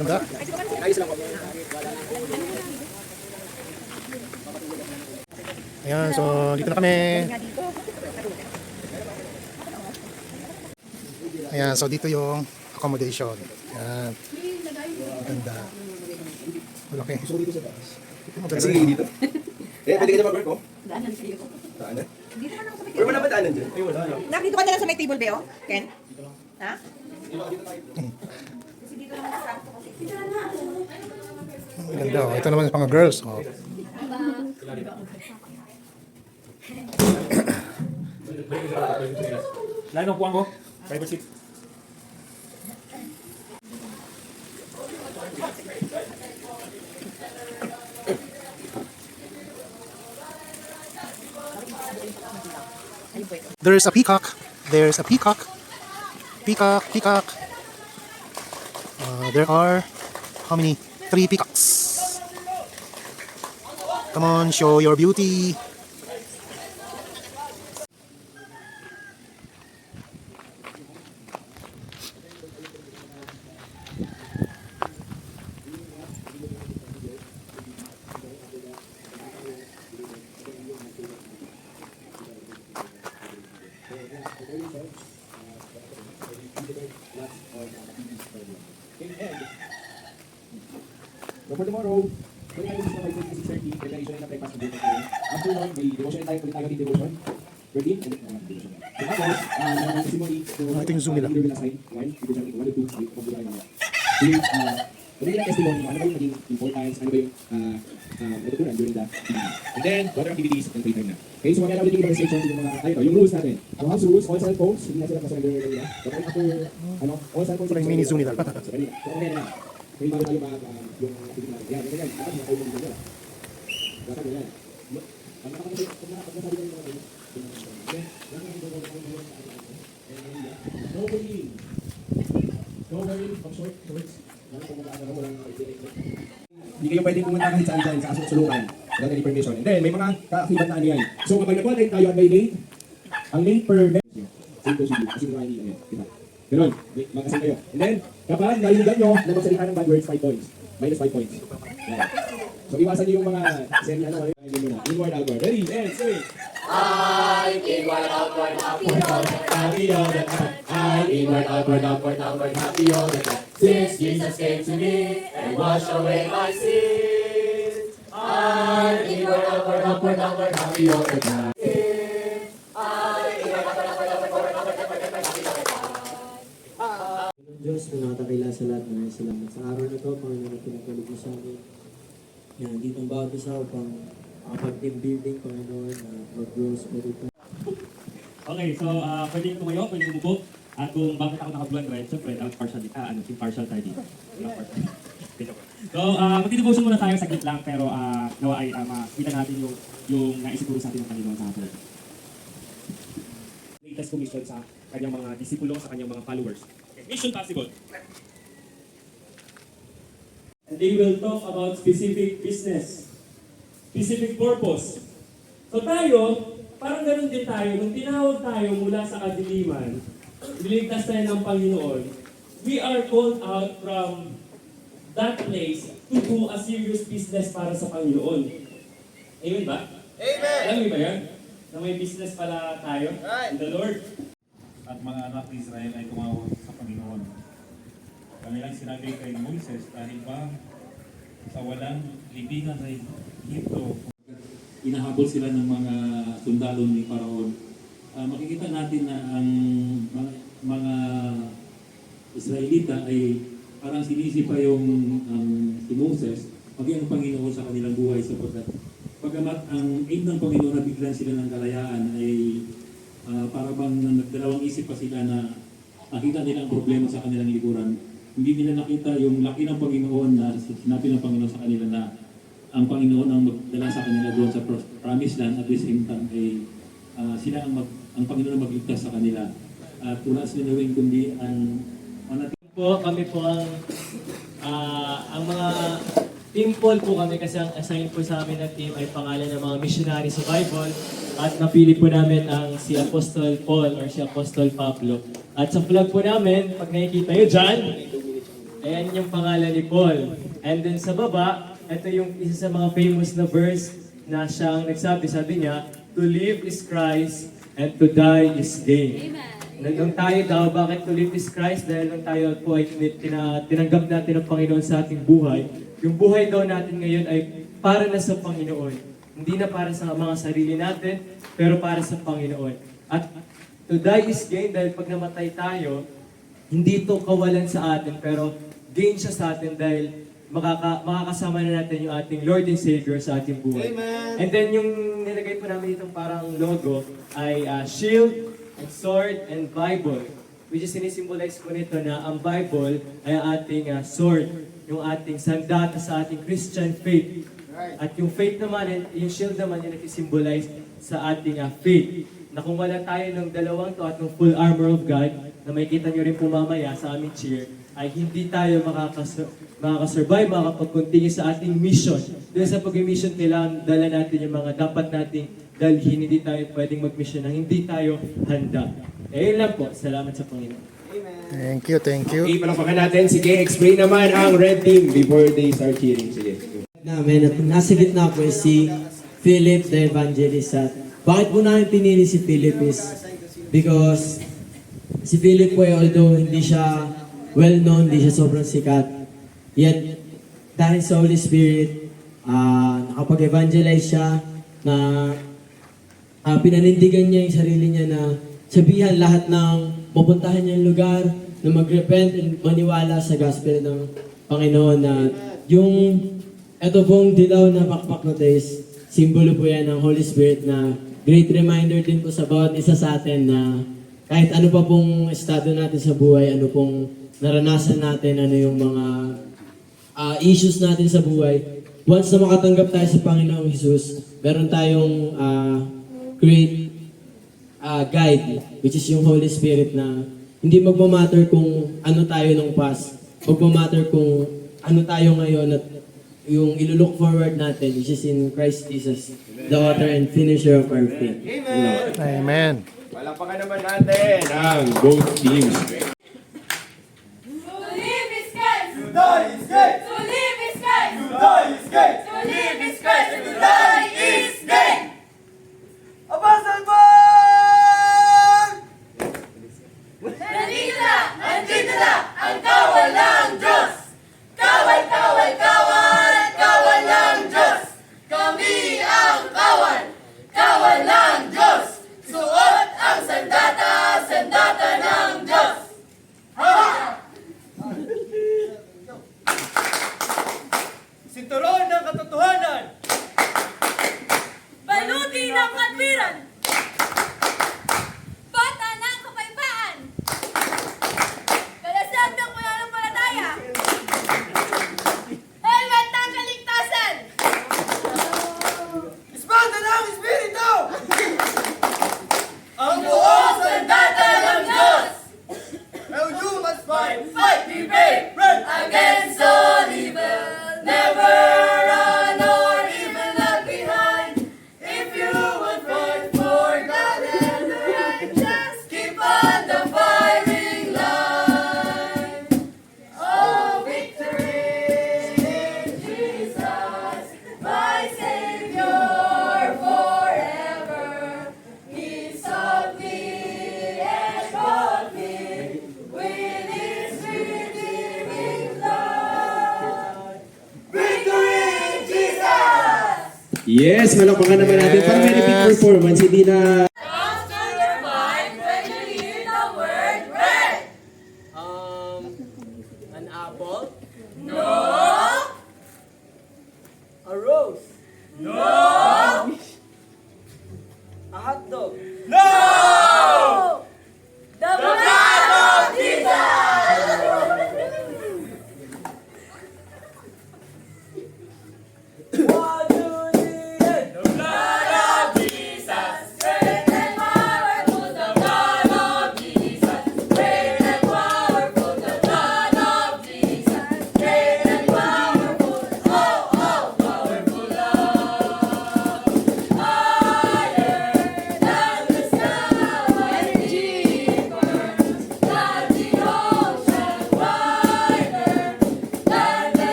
ganda. Ayan, so dito na kami. Ayan, so dito yung accommodation. Ayan. Ganda. Malaki. Kasi dito. Pwede ka na mag-work, oh. Daanan kayo. Daanan? Dito ka lang sa may Pero wala ba daanan dyan? Ay, wala. Nakdito ka na lang sa may table, Beo? Ken? Ha? Kasi dito lang sa kanto kasi. Ganda. Oh. Ito naman yung mga girls. Oh. Lahat ng puwang ko. Private seat. There's a peacock. There's a peacock. Peacock, peacock. There are how many? 3 peacocks. Come on, show your beauty. So for tomorrow, kung tayo gusto may 6:30, preparation na breakfast ng buhay. After nun, may devotion tayo, ulit tayo din devotion. Ready? And devotion. So tapos, testimony, Ito yung Zoom nila. leader will assign, 1, leader will 1 to 2, pag-buhay tayo mamaya. Pwede lang testimony, ano ba yung naging importance, ano ba yung natutunan during the activity. And then, other activities, and free time na. Okay, so mamaya ulit yung conversations yung mga, ayun, yung rules natin. Ang house rules, all cell phones, hindi na sila kasurrender nila. So after, all cell phones, Ito yung mini Zoom nila. So mamaya na. Kaya bago tayo yung activity natin. Yan, ganyan. Dapat mga kayo mag-video. Dapat ganyan. Pag nakasabi ka ng mga ganyan, no worrying. No worrying. Pag short, shorts. Hindi kayo pwedeng pumunta kahit saan dyan sa kasulungan. Without any permission. And then, may mga kaakibat na ano yan. So, kapag nag-online tayo at may link, ang link per message. Same procedure. Kasi kung hindi, diba? Ganun, mag-assign kayo. And then, kapag naliligan nyo na magsalita ng bad words, 5 points. Minus 5 points. Yeah. So, iwasan nyo yung mga inward, outward. Ready? And say, I inward, outward, outward, happy all the time. I inward, outward, outward, outward, happy all the time. Since Jesus came to me and washed away my sins. I inward, outward, outward, outward, happy all the time. Diyos na nakakakila sa lahat na salamat sa araw na ito, Panginoon na pinatulog mo sa amin. Yan, dito ang bawat isa upang pag-team building, Panginoon, mag-grow spiritual. Okay, so pwede yung tumayo, pwede yung umupo. At kung bakit ako naka-blue and red, syempre, impartial tayo dito. So, magdidevotion muna tayo saglit lang, pero nawa ay makita natin yung naisiguro sa atin ng Panginoon sa hapon. Latest commission sa kanyang mga disipulo, sa kanyang mga followers. Okay, mission possible. And they will talk about specific business, specific purpose. So tayo, parang ganun din tayo, nung tinawag tayo mula sa kadiliman, niligtas tayo ng Panginoon, we are called out from that place to do a serious business para sa Panginoon. Amen ba? Amen! Alam niyo ba yan? Na may business pala tayo in the Lord. At mga anak ni Israel ay tumawag sa Panginoon. Kanilang sinabi kay Moises, dahil ba sa walang libingan sa Egypto, inahabol sila ng mga sundalo ni Paraon. Makikita natin na ang mga Israelita ay parang sinisi pa yung si Moses, maging ang Panginoon sa kanilang buhay sapagkat pagamat ang aim ng Panginoon na biglan sila ng kalayaan ay para bang nagdalawang isip pa sila na nakita nila ang problema sa kanilang likuran. Hindi nila nakita yung laki ng Panginoon na sinabi ng Panginoon sa kanila na ang Panginoon ang magdala sa kanila doon sa promised land at the same time ay sila ang Panginoon ang magligtas sa kanila. At wala sila rin kundi ang Kami po ang mga team Paul po kami kasi ang assign po sa amin na team ay pangalan ng mga missionary sa Bible at napili po namin ang si Apostol Paul or si Apostol Pablo. At sa vlog po namin, pag nakikita nyo dyan, Ayan yung pangalan ni Paul. And then sa baba, ito yung isa sa mga famous na verse na siyang nagsabi, sabi niya, to live is Christ and to die is gain. Nung tayo daw, bakit to live is Christ? Dahil nung tayo po ay tinanggap natin ng Panginoon sa ating buhay, yung buhay daw natin ngayon ay para na sa Panginoon. Hindi na para sa mga sarili natin, pero para sa Panginoon. At to die is gain dahil pag namatay tayo, hindi ito kawalan sa atin, pero gain siya sa atin dahil makakasama na natin yung ating Lord and Savior sa ating buhay. Amen. And then yung nilagay po namin itong parang logo ay shield, and sword, and Bible. Which is sinisimbolize po nito na ang Bible ay ang ating sword, yung ating sandata sa ating Christian faith. At yung faith naman, yung shield naman yung nagsisymbolize sa ating faith. Na kung wala tayo ng dalawang to at ng full armor of God, na makikita nyo rin po mamaya sa aming cheer, ay hindi tayo makakasurvive, makakapag-continue sa ating mission. Dahil sa pag-mission, kailangan dala natin yung mga dapat nating dalhin. Hindi tayo pwedeng mag-mission na hindi tayo handa. Eh, yun lang po. Salamat sa Panginoon. Thank you, thank you. Okay, palakpakan natin. Sige, explain naman ang red team before they start cheering. Sige. Namin at nasa gitna po si Philip the Evangelist. At bakit po namin pinili si Philip is because si Philip po although hindi siya well-known, hindi siya sobrang sikat, yet dahil sa Holy Spirit, nakapag-evangelize siya na pinanindigan niya yung sarili niya na sabihan lahat ng pupuntahan niyang lugar na mag-repent and maniwala sa gospel ng Panginoon na yung ito pong dilaw na pakpak na taste, simbolo po yan ng Holy Spirit na great reminder din po sa bawat isa sa atin na kahit ano pa pong estado natin sa buhay, ano pong naranasan natin, ano yung mga issues natin sa buhay, once na makatanggap tayo sa Panginoong Jesus, meron tayong great guide, which is yung Holy Spirit na hindi magmamatter kung ano tayo nung past, magmamatter kung ano tayo ngayon at yung ilulook forward natin, which is in Christ Jesus, the author and finisher of our faith. Amen. Palakpakan naman natin ang both teams. To live is Christ. To die is gain. To live is Christ. To die is gain. To live is Christ. And to die is gain. Abasan mo! Nandito na! Nandito na! Ang kawal ng Diyos! Kawal, kawal, kawal! Kawal ng Diyos! Kami ang kawal! Kawal ng Diyos! Suot ang sandata! Sandata ng Diyos! Ha! Sinturon ng katotohanan! Baluti ng katwiran! Bata ng kapayapaan! Kalasag ng pananampalataya! Helmet ng kaligtasan! Espada ng Espiritu! Ang buong sandata ng Diyos! And you must fight, fight, be brave, against all evil. Never run or even lag behind. If you would fight for God and the righteous, keep on the firing line. Oh, victory in Jesus, my Savior forever. He sought me and bought me with His redeeming blood. Victory in Jesus! Yes, malakpakan naman natin. Para may repeat performance, hindi na... Comes to your mind when you hear the word red. An apple, No! a rose, No! a hot dog, No! The blood of Jesus! one, two, three, and The blood of Jesus! Great and powerful, the blood of Jesus! Great and powerful, the blood of Jesus! Great and powerful, oh, powerful love! Higher than the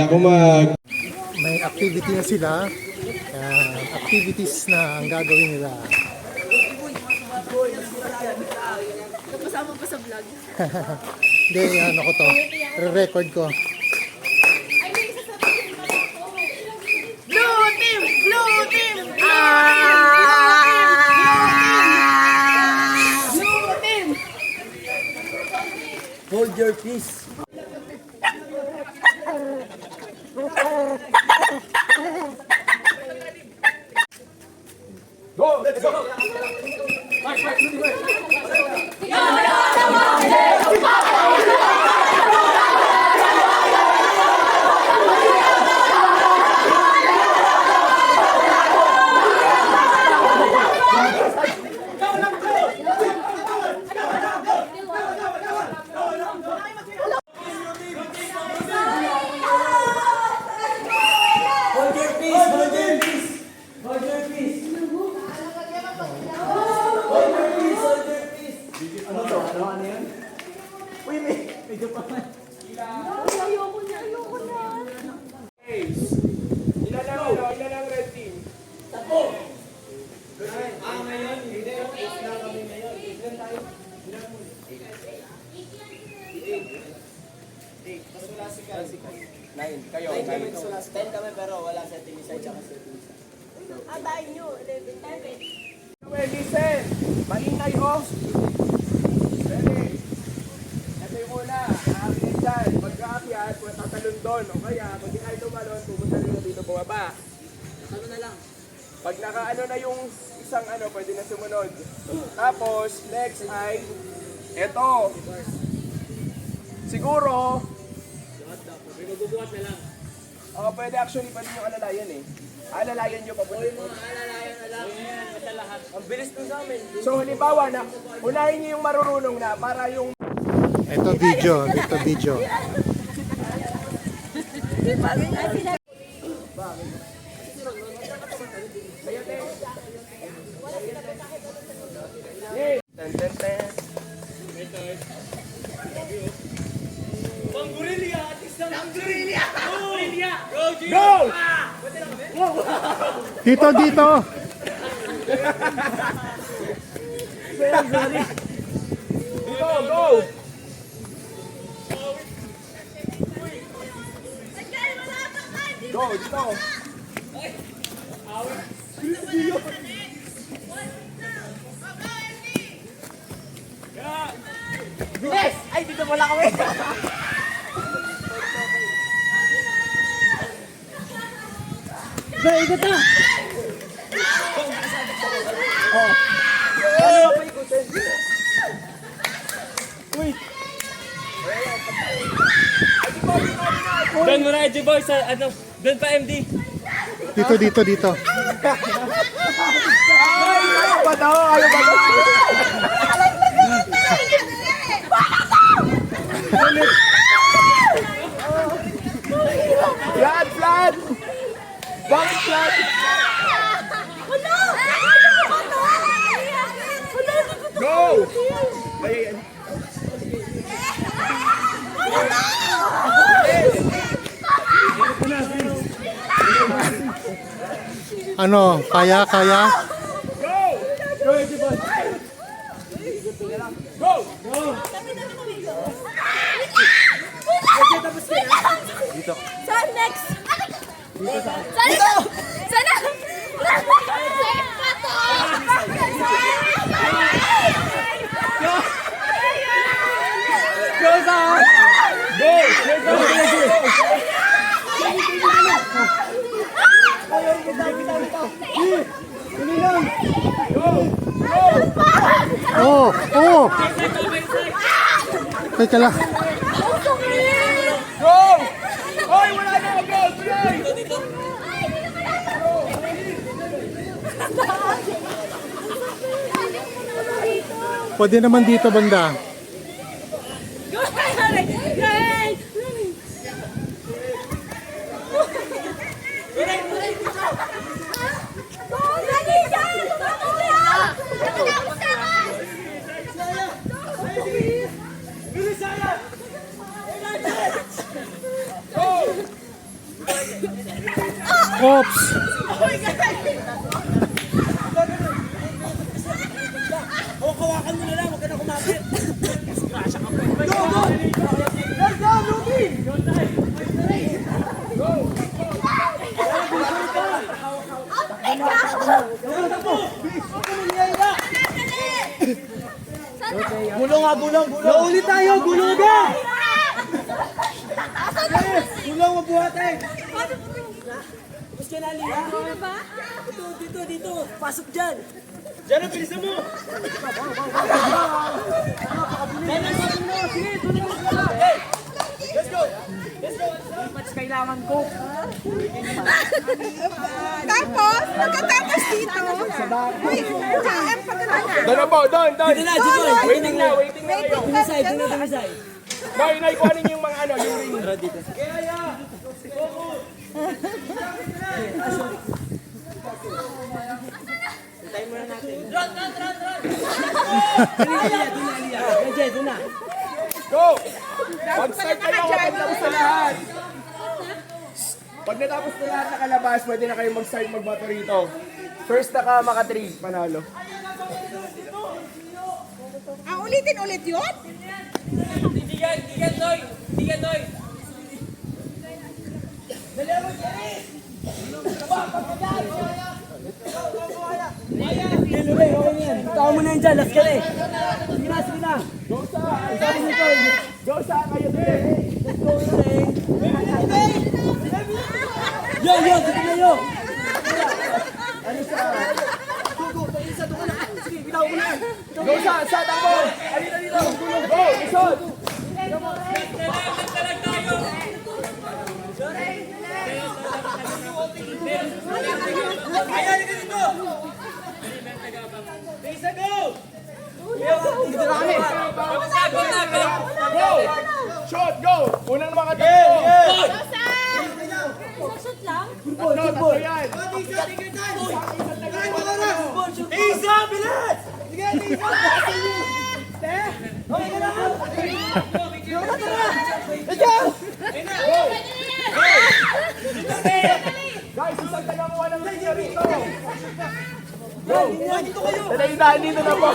ako May activity na sila. Activities na ang gagawin nila. Kasama pa sa vlog. Hindi, ano ko to. Re-record ko. Blue team! Blue team! Blue team! Hold your peace. Go! Let's go! Hold your peace. Hold your peace. Hold your peace. Hold your peace. Hold your peace. Ano to? Ano yan? Uy, medyo pa man. Ayoko na, ayoko na. Ilan ang red team? Ngayon, hindi. Eight na kami ngayon. Eight lang tayo. Mas wala si Kai. 9. Kayo, 9 kami. 9. 10 kami pero wala setting isa tsaka setting isa. Antayin nyo, 11. Well, listen. Maingay off. Ready? Ito yung muna. Aakyat dyan. Pagka-aakyat, tatalon doon. O kaya, pag di kayo tumalon, pumunta rin na dito bumaba. Ano na lang? Pag nakaano na yung isang ano, pwede na sumunod. Tapos, next ay, eto. Siguro, Magbubuhat na lang. pwede actually pa rin yung alalayan eh. Alalayan nyo pa po. Alalayan na lang. Sa lahat. Ang bilis nun sa amin. So, halimbawa na, unahin nyo yung marurunong na para yung Ito video. Ito video. ten, ten, ten. Go! Dito, dito. Go, go! Go, dito. Bilis! Ay, dito wala kami. Go, ikot na! Doon muna, Edgy Boy, sa ano, doon pa MD. Dito, dito, dito. Ayaw ba daw? Ayaw ba daw? Flat, flat! Bakit flat? Go! Ay, Ano? Kaya, kaya? go! Go, Edgy Boy! Go! Saan next? Saan ito? Sana! Go, saan? Go! Go, go, go! Oh, oh. Teka lang. Go! Hoy, wala na! Go! Tuloy! Pwede naman dito banda. Oops! Gulong nga, gulong, gulong. Nauli tayo, gulong ka! Gulong, mabuhatin! Tapos ka na, Lila? Dito. Pasok dyan. Diyan ang bilisan mo! Sige, tuloy mo sila! Let's go! Mas kailangan ko. Tapos, pagkatapos dito, uy, KM pagkatapos. Doon na po, doon. Dito na, dito na. Waiting na kayo. Tumisay, dito na tumisay. Boy, naikuhanin yung mga ano, yung ring. Dito na. Go! Mag-start kayo kapag tapos na lahat. Pag natapos na lahat nakalabas, pwede na kayo mag-start magbato rito. First na ka maka 3, panalo. Ulitin ulit yun? Ikaw mo na yan dyan, last ka na eh. Sige na. Go sa kayo today. Yo, dito na yo. Go sa tambo. Dito. Go, isod. Go! Shot, go! Unang mga tatlo. Tatlo yan. Isa, bilis! Guys, isang tagakuha ng video rito. Go! Dalayin dito na po.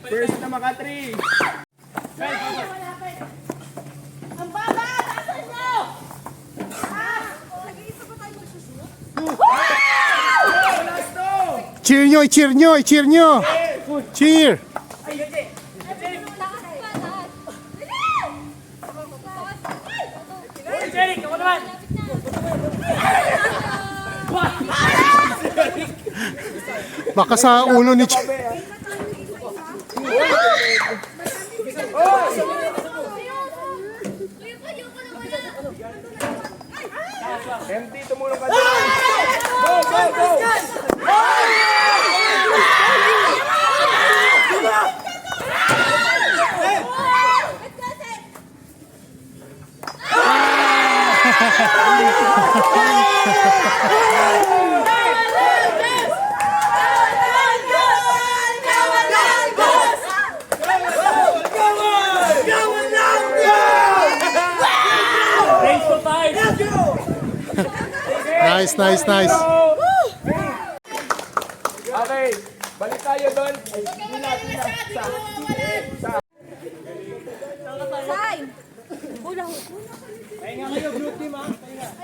First na maka 3. Ang baba! Tasan nyo! Nag-iisa pa tayo magsusunod? Cheer nyo, cheer nyo, cheer nyo! Cheer! Baka sa ulo ni Empty, tumulong ka dyan. Go! Nice. Okay, balik tayo doon. Sign!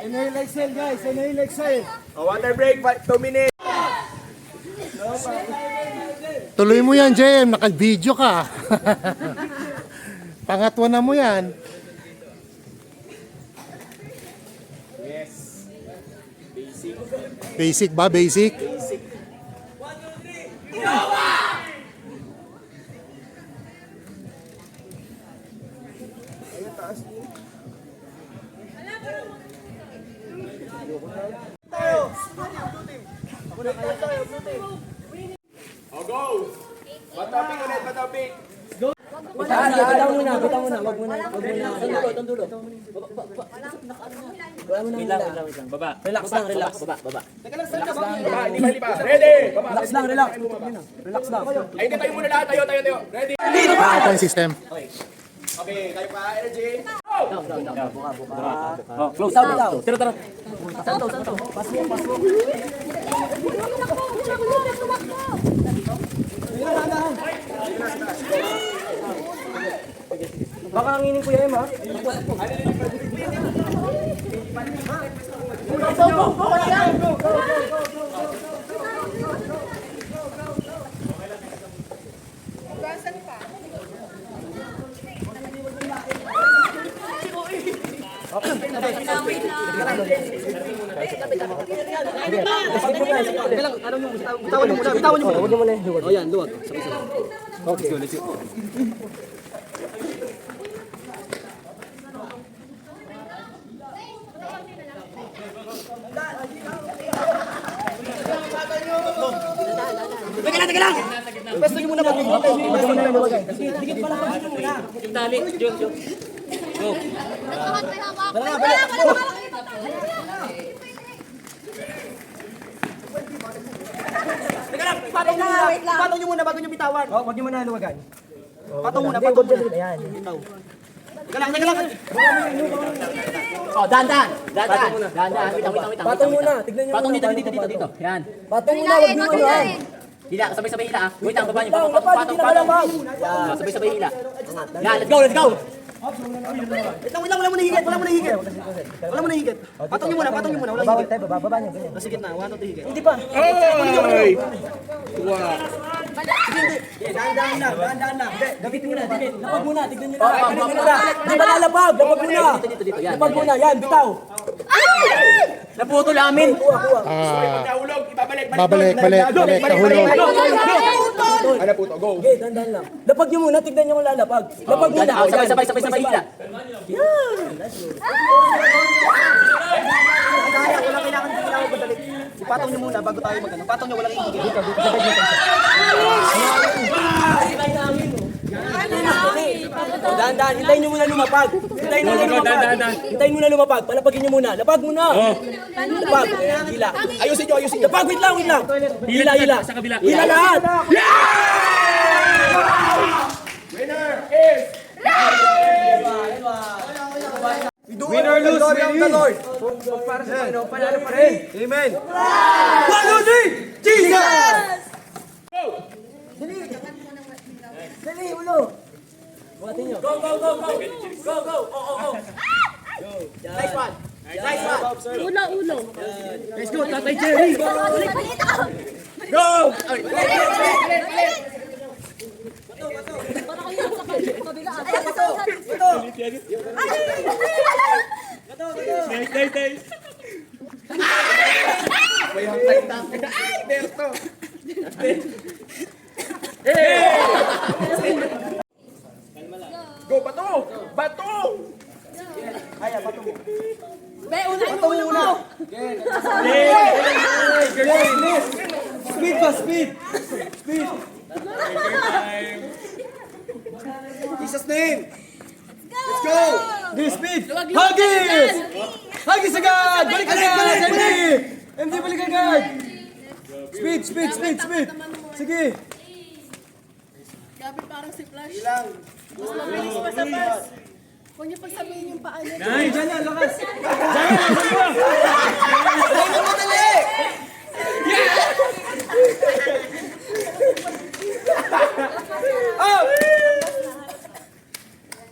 Inhale, exhale guys, inhale, exhale. Water break, 2 minutes. Tuloy mo yan, JM. Naka-video ka. Pangatwa na mo yan. Basic ba? Basic? O, go! Batapik ulit, batapik. Bitaw muna, wag muna. Tandulo. Wait lang. Baba. Relax lang, baba. Baba, hindi pa. Ready! Baba. Relax lang. Relax lang. Ay, hindi tayo muna lahat. Tayo. Ready? Ito yung system. Okay, tayo pa, energy. Close out, bitaw. Tira. Baka anginin ko yan, ha? Bitawan niyo muna. Huwag niyo muna. O yan, luwag. Okay. Let's go. Teka lang! Pwesto niyo muna mag-ibig. Dikit pala pa siya muna. Yung tali, Diyos. Go. Teka lang, patong niyo muna bago niyo bitawan. Oh, wag niyo muna luwagan. Patong muna. Ayan, bitaw. Teka lang. Oh, dahan. Wait. Patong muna, tignan niyo. Patong dito. Yan. Patong muna, wag niyo ano. Hila, sabay-sabay hila ah. Wait lang, baba niyo. Lapag, Patong. Sabay-sabay hila. Yan, let's go. Wait lang, wala mo na higit. Patong niyo muna, wala higit. Bababa niyo, ganyan. Sige na, 1 2 higit. Hindi pa. Ay! Dahan-dahan lang. Gabit muna. Lapag muna, tignan niyo na. Di ba lalapag? Lapag muna. Dito, yan. Lapag muna, yan, bitaw. Naputol namin. Nahulog, ibabalik. Babalik, balik, nahulog. Ano po to? Go. Okay, dahan-dahan lang. Lapag niyo muna, tignan niyo kung lalapag. Lapag muna. Sabay hila. Wala kailangan padalik. Ipatong niyo muna bago tayo magano. Patong niyo, walang higit. Dito. Dahan-dahan, hintayin niyo muna lumapag. Hintayin muna lumapag. Palapagin niyo muna. Lapag muna. Lapag. Hila. Ayusin nyo. Lapag, wait lang. Hila. Sa kabila. Hila lahat. Winner, lose, Lord. Para sa Panginoon, panalo pa rin. Amen. 1, 2, 3, Jesus! Dali, ulo. Buhatin nyo. Go. Nice one. Ulo. Let's go, Tatay Jerry. Go. Nice. May hangtay tank. Ay, Berto. Go, bato! Be, una. Speed. Jesus name. Let's go. This speed. Huggies agad. Balik agad. MD, balik agad. Speed. Sige. Gabi parang si Flash. Ilang. Mas mabilis pa sa bus. Huwag niyo pagsabihin yung paa niya. Diyan yan, lakas.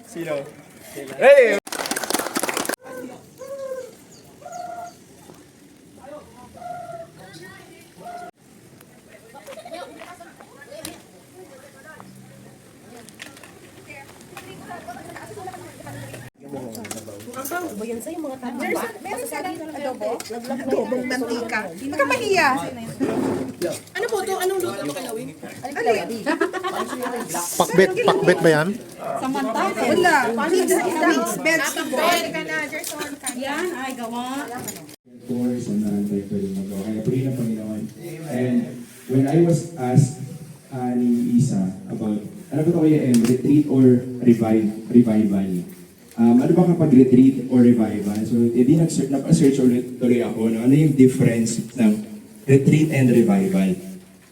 Sino? Hey! Meron silang adobong mantika. Hindi ka mahiya. Ano po ito? Anong luto mo kalawin? Pakbet ba yan? Wala. Mixed vegetable. Yan, ay gawa. Doors on natin pwede magawa. Kaya puri ng Panginoon. And when I was asked ni Isa about, ano ba ito kaya retreat or revival? Ano ba kapag retreat or revival? So, napa-search ulit tuloy ako. Ano yung difference ng retreat and revival?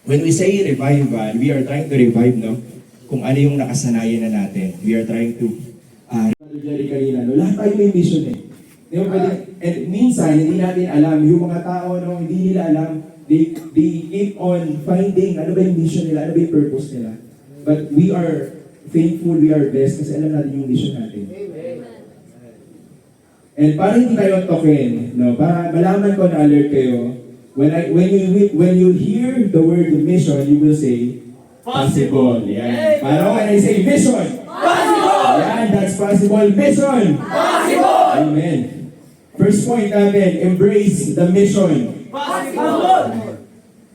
When we say revival, we are trying to revive, no? Kung ano yung nakasanayan na natin. We are trying to Jerry kanina, no? Lahat tayo may mission eh. Di ba pwede? And minsan, hindi natin alam, yung mga tao, no, hindi nila alam, they keep on finding ano ba yung mission nila, ano ba yung purpose nila. But we are thankful, we are blessed kasi alam natin yung mission natin. And para hindi tayo token, no, para malaman ko na alert kayo, when you hear the word mission, you will say, possible. Yan. Para when I say mission, possible! Yan, that's possible. Mission! Possible! Amen. First point natin, embrace the mission. Possible!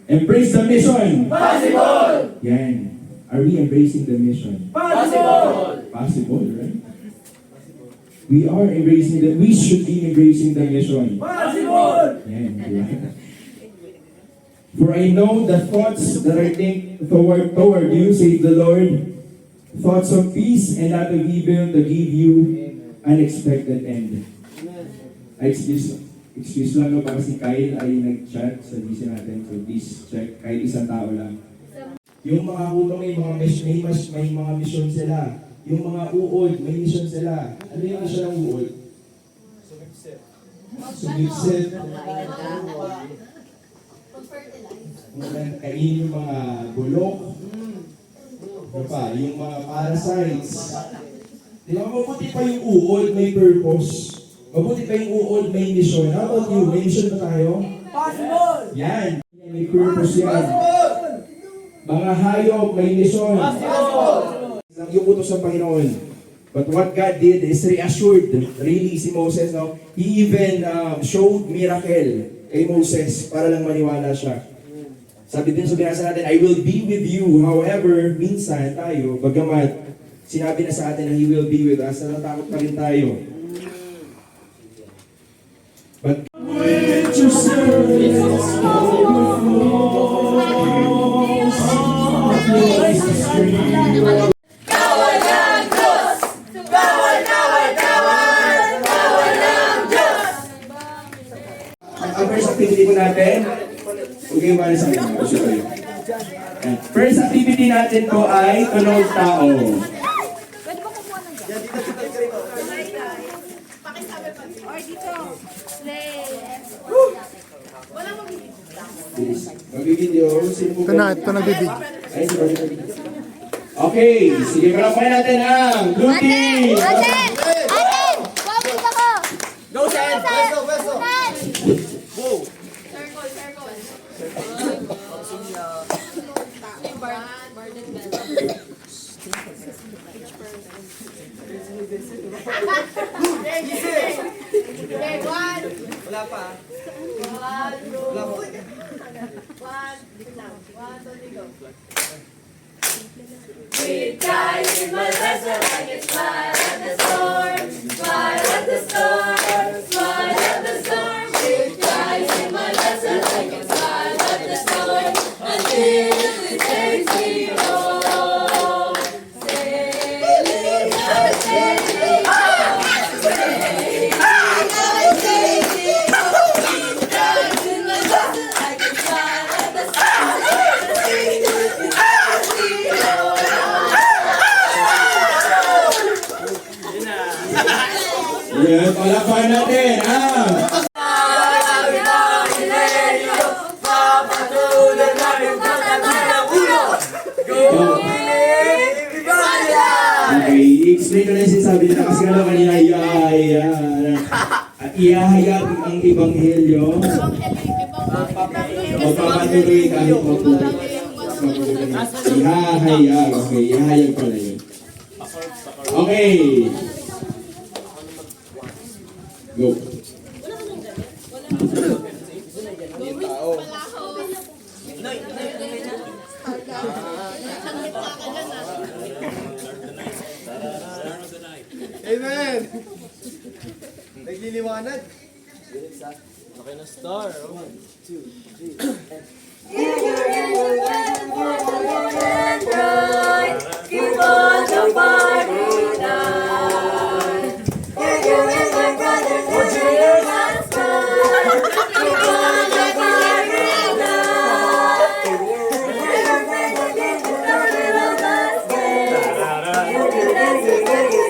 Embrace the mission. Possible! Yan. Are we embracing the mission? Possible! Possible, right? We are embracing the, we should be embracing the mission. Possible! Yan. Yan. For I know the thoughts that I think toward you, save the Lord, thoughts of peace and not of evil to give you an expected end. Excuse lang, no, baka si Kyle ay nag-chat sa GC natin, so please check, kahit isang tao lang. Yung mga utong may mga mission sila. Yung mga uod, may mission sila. Ano yung mission ng uod? Sumipset. Kainin yung mga bulok. Ano pa? Yung mga parasites. Di ba, mabuti pa yung uod, may purpose. Mabuti pa yung uod, may mission. How about you? May mission ba tayo? Possible! Yan. May purpose yan. Mga hayop, may mission. Possible! Yung utos ng Panginoon. But what God did is reassured, really, si Moses, no? He even showed miracle kay Moses para lang maniwala siya. Sabi din sa binasa natin, I will be with you. However, minsan tayo, bagamat sinabi na sa atin na He will be with us, natatakot pa rin tayo. But with your service, Kawal ng Diyos! Kawal, kawal, kawal! Kawal ng Diyos! ang first activity po natin, okay, bali sa akin. First activity natin po ay tunog tao. Pwede ba kumuha ng dyan? Pakisabi pa. Or dito. Slay. Wala mo Magbibideo, sino po? Ito nagbibig. Ay, si Barbie nagbibideo. Okay, sige, palapain natin ang Luti! Ate! Comment ako! Go, Sen! Pwesto, pwesto! Circle, circle. Okay, one. Wala pa. One, two. Wala pa. One, two, go. Sweet guys in my vessel, I can smile at the storm, smile at the storm, smile at the storm. Sweet guys in my vessel, I can smile at the storm until it takes me home. Sailing out, sailing out, sailing out, sailing out. Sweet guys in my vessel, I can smile at the storm. Yan, palapain natin ang okay, i-explain ko na yung sinasabi nila kasi nga lang kanina ihahayag ang Ebanghelyo magpapatuloy kahit mapulit. Ihahayag, okay, ihahayag pala yun. Okay. Go. Amen! Nagliliwanag. Keep on the party night. You and my brother, put your hands up. Keep on the party night. Your friend again, the little basket. You can dance it when you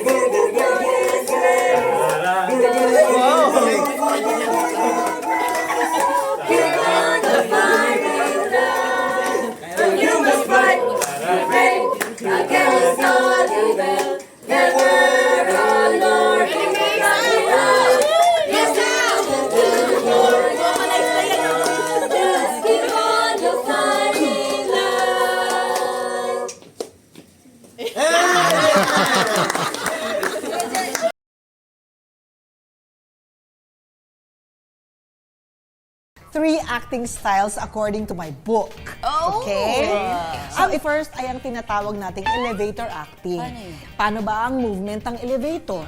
3 acting styles according to my book. Okay? So, first ay ang tinatawag nating elevator acting. Paano ba ang movement ng elevator?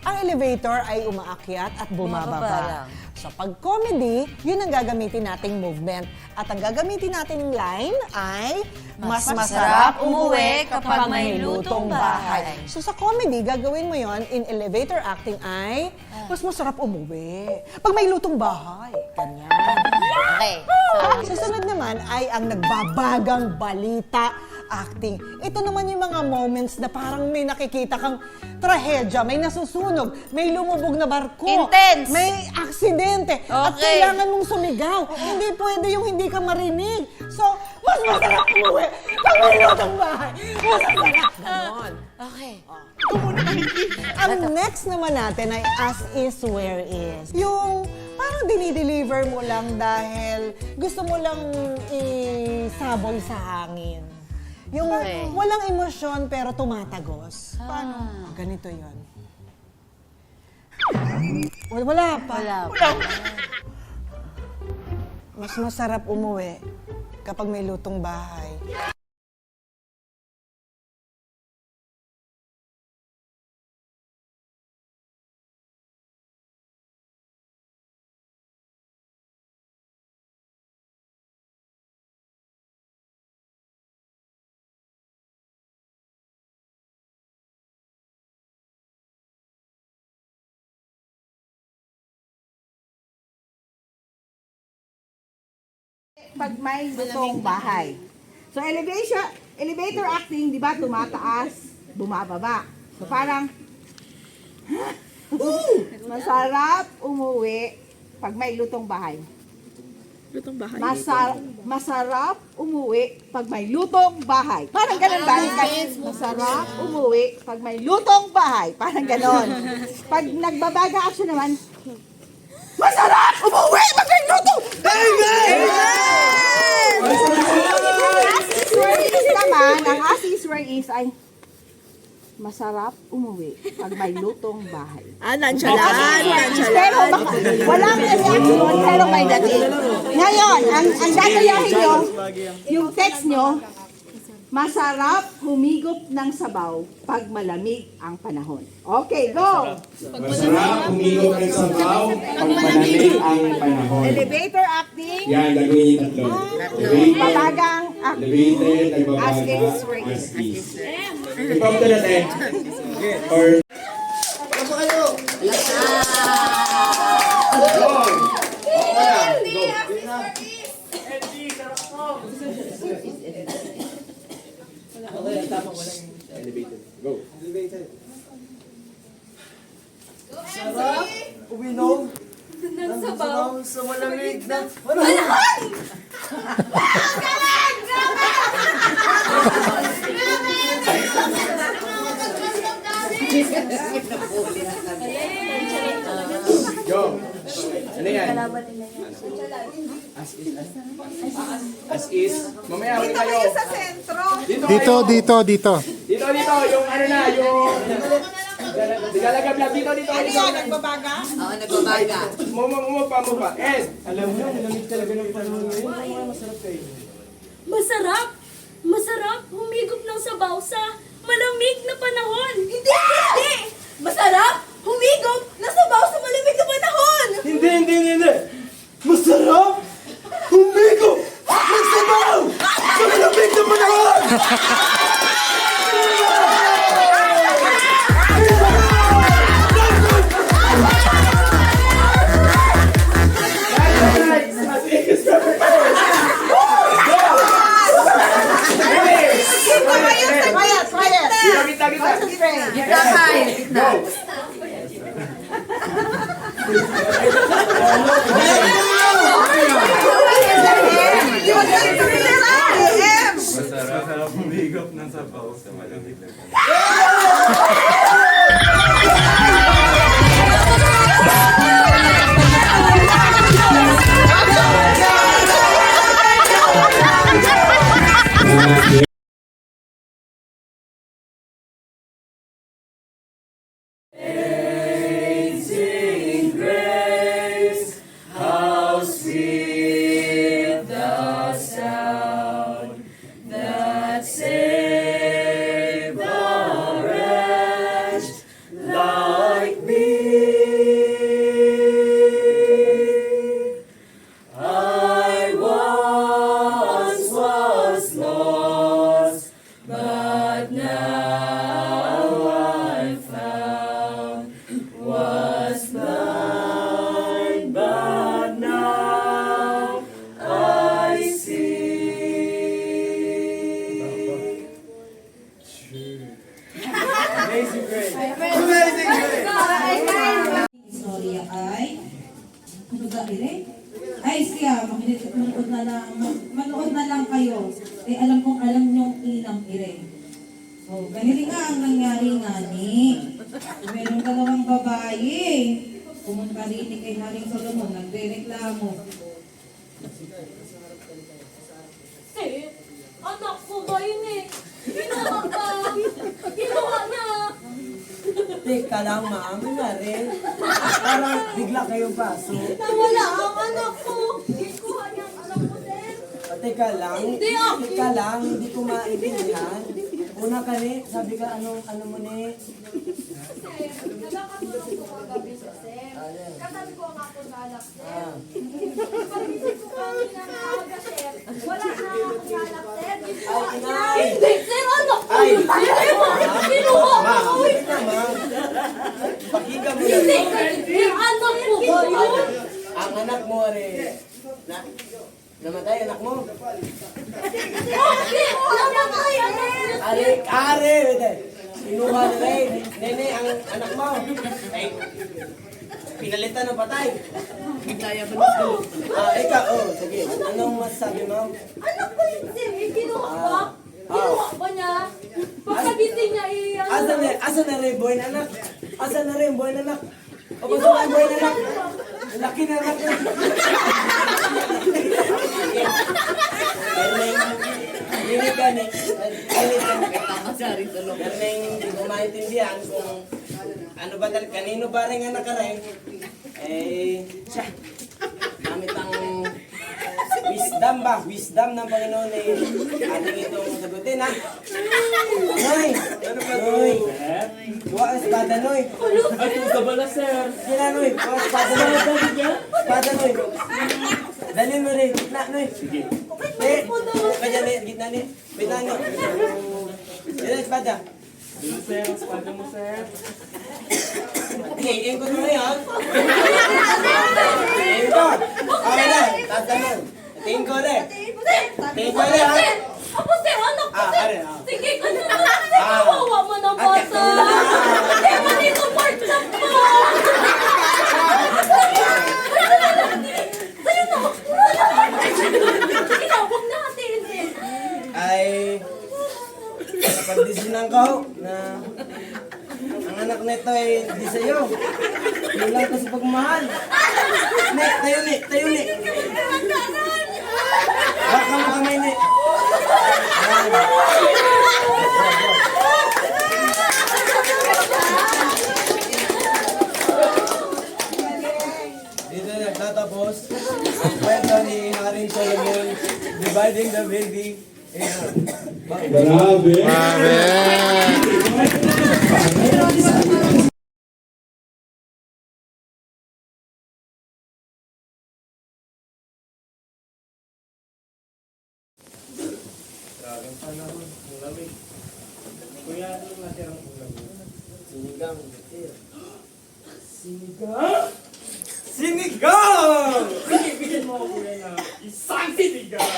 Ang elevator ay umaakyat at bumababa. So, pag comedy, yun ang gagamitin nating movement. At ang gagamitin nating line ay mas masarap umuwi kapag may lutong bahay. So, sa comedy, gagawin mo yon. In elevator acting ay mas masarap umuwi pag may lutong bahay. Ganyan. Okay. Susunod naman ay ang nagbabagang balita acting. Ito naman yung mga moments na parang may nakikita kang trahedya, may nasusunog, may lumubog na barko, Intense. may aksidente, at Okay. kailangan mong sumigaw. Hindi pwede yung hindi ka marinig. So, mas masarap umuwi pag may lutong bahay. Mas masarap. Ganon. Okay. Ang next naman natin ay as is, where is. Yung parang dinideliver mo lang dahil gusto mo lang isaboy sa hangin. Yung Okay. walang emosyon pero tumatagos. Paano? Ganito yon. Wala pa. Mas masarap umuwi kapag may lutong bahay. Pag may lutong bahay. So elevator acting, di ba, tumataas, bumababa. So parang, masarap umuwi pag may lutong bahay. Lutong bahay? Masarap umuwi pag may lutong bahay. Parang ganun ba? Masarap umuwi pag may lutong bahay. Parang ganun. Pag nagbabaga action naman, masarap umuwi pag may lutong bahay! Ang as is where is ay masarap umuwi pag may lutong bahay. Pero walang reaction, pero may dating. Ngayon, ang gagayahin nyo, yung text nyo, masarap humigop ng sabaw pag malamig ang panahon. Okay, go! Masarap humigop ng sabaw pag malamig ang panahon. Elevator acting, Yan, gagawin yung tatlo. Elevated, babagang acting, elevated, as nagbabaga, is, where is. as is. Ikaw ito natin. Or... Go. Uminom ng sabaw sa malamig na Go. Ano yan? As is. Mamaya, ulit Dito tayo. kayo sa sentro. Dito. Dito, yung ano na, yung... Digalagab lang, dito. Ano yan, nagbabaga? Mo pa. Ed! Alam mo, malamig talaga ng panahon ngayon. Masarap kayo. Masarap humigop ng sabaw sa malamig na panahon. Hindi! Masarap humigop ng sabaw sa malamig na panahon. Hindi. Masarap! Humigo! Magsabaw! Sa malamig na panahon! Quiet. Kita. Go. Masarap humigop ng sabaw sa malamig na Amazing grace, how sweet Istorya ay ano ba ay siya manood na lang kayo. Alam kong alam niyong ilang So, ganito nga ang nangyari nga ni. Merong dalawang babae. Pumunta rin kay Haring Solomon, nagre-reklamo. Anak ko ba yun eh? Ginawa ka! Ginawa na! Teka lang, ma'am. Nga rin. Parang bigla kayong paso. Nawala ang anak ko! Ikuha niya ang anak ko din! Teka lang. Hindi ako. Teka lang, hindi ko maintindihan. Una ka ni, sabi ka, ano mo ni? Nagkakatulong ko kagabi sa Sir. Katabi ko ang ako sa anak, Sir. Pag-isip ko kami ng maaga, Sir. Wala na akong anak, Sir. Ginawa niya. Hindi, Sir, anak ko yun, Sir. Kinuha ko. Wait naman. Pakinggan mo Hindi, lang. Sir, anak ko ba yun? Ang anak mo rin. Namatay anak mo. Hindi, namatay, anak ko. Are, wait. Kinuha na rin. Nene, ang anak mo. Ay, pinalitan ng patay. Ikaw, sige. Anong masasabi mo? Anak ko yun, Sir. Kinuha ba? Kinuha ba niya? Pagkagitin niya, Asa na rin boy na anak? Asa na rin boy na anak? O ba sa boy na anak? Laki na anak ko. Hindi ka ni. Galing, hindi ko maintindihan kung ano ba talaga, kanino ba rin ang nakarin? Siya. Gamit ang wisdom ng Panginoon ating itong sagutin, ha? Noy! Noy! Kuha ang espada, Noy! Ay, kung ka bala, sir. Sila, Noy! Kuha ang espada, Noy! Espada, Noy! Dalhin mo rin, gitna, Noy! Sige. Kaya, gitna, Noy! Gitna, Noy! Sila, espada! Sir, ang espada mo, sir. Tingin ko na yan. Tingin ko. Okay na, tatanong. Tingin ko rin. Tingin ko rin, ha? Ako, Sir, anak ko, Sir. Are, Sige ka na naman, Sir. Kawawa mo ng bata. Hindi mo dito part lang ko. Sa'yo na. Inawag natin, Sir. Ay, napagdesinan ko na ang anak nito ay hindi sa'yo. Yun lang kasi pagmahal. Tayo ni. Baka mo kamay ni. Dito nagtatapos ang kwento ni Haring Solomon dividing the baby. Grabe. Kuya, anong natirang ulam mo? Sinigang. Sinigang? Sinigang! Bigyan mo ako, kuya, na isang sinigang!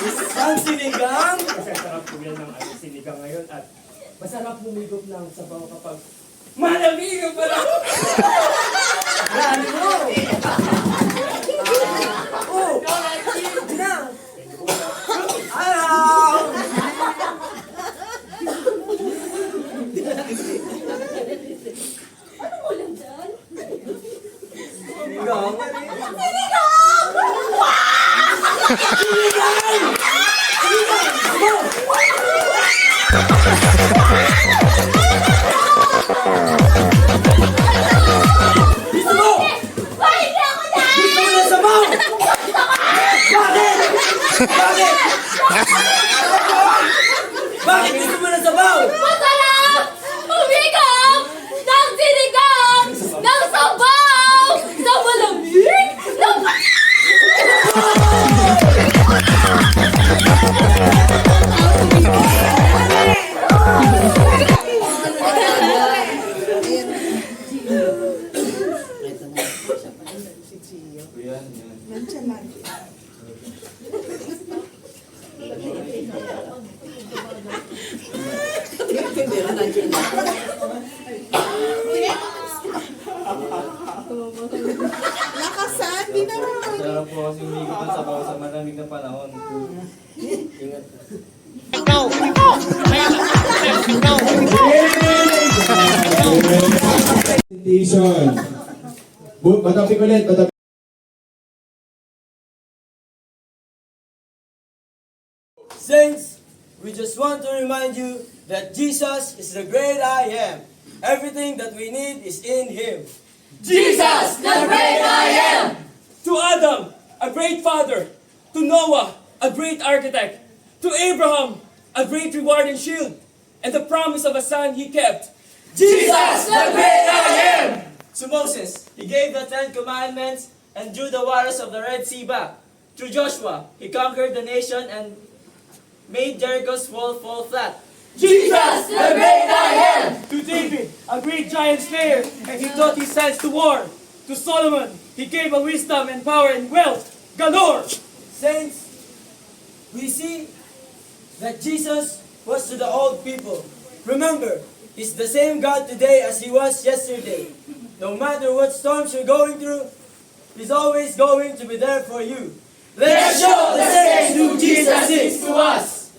Isang sinigang? Kasi sarap kuya ng sinigang ngayon at masarap humigop ng sabaw kapag malamig ang parang! Ano mo? Oh! Ginang! Araw! Anong ulam dyan? Sinigang? Bakit na ako dyan? Gusto mo na sabaw? Bakit? Bakit? Bakit gusto mo na sabaw? Masarap! Humigop! Ng sinigang! Ng sabaw! Sa malamig! Ng... Nakasan, di naman. Sarap po kasi umikot ng sabaw sa malamig na panahon. Ingat. Presentation. Batapik ulit, batapik. Saints, we just want to remind you that Jesus is the great I am. Everything that we need is in Him. Jesus, the great I am. To Adam, a great father. To Noah, a great architect. To Abraham, a great reward and shield. And the promise of a son he kept. Jesus, the great I am. To Moses, He gave the 10 Commandments and drew the waters of the Red Sea back. To Joshua, He conquered the nation and made Jericho's wall fall flat. Jesus, the great I am. To David, a great giant slayer, and he taught his sons to war. To Solomon, he gave a wisdom and power and wealth galore. Saints, we see that Jesus was to the old people. Remember, He's the same God today as He was yesterday. No matter what storms you're going through, He's always going to be there for you. Let's show the saints who Jesus is to us.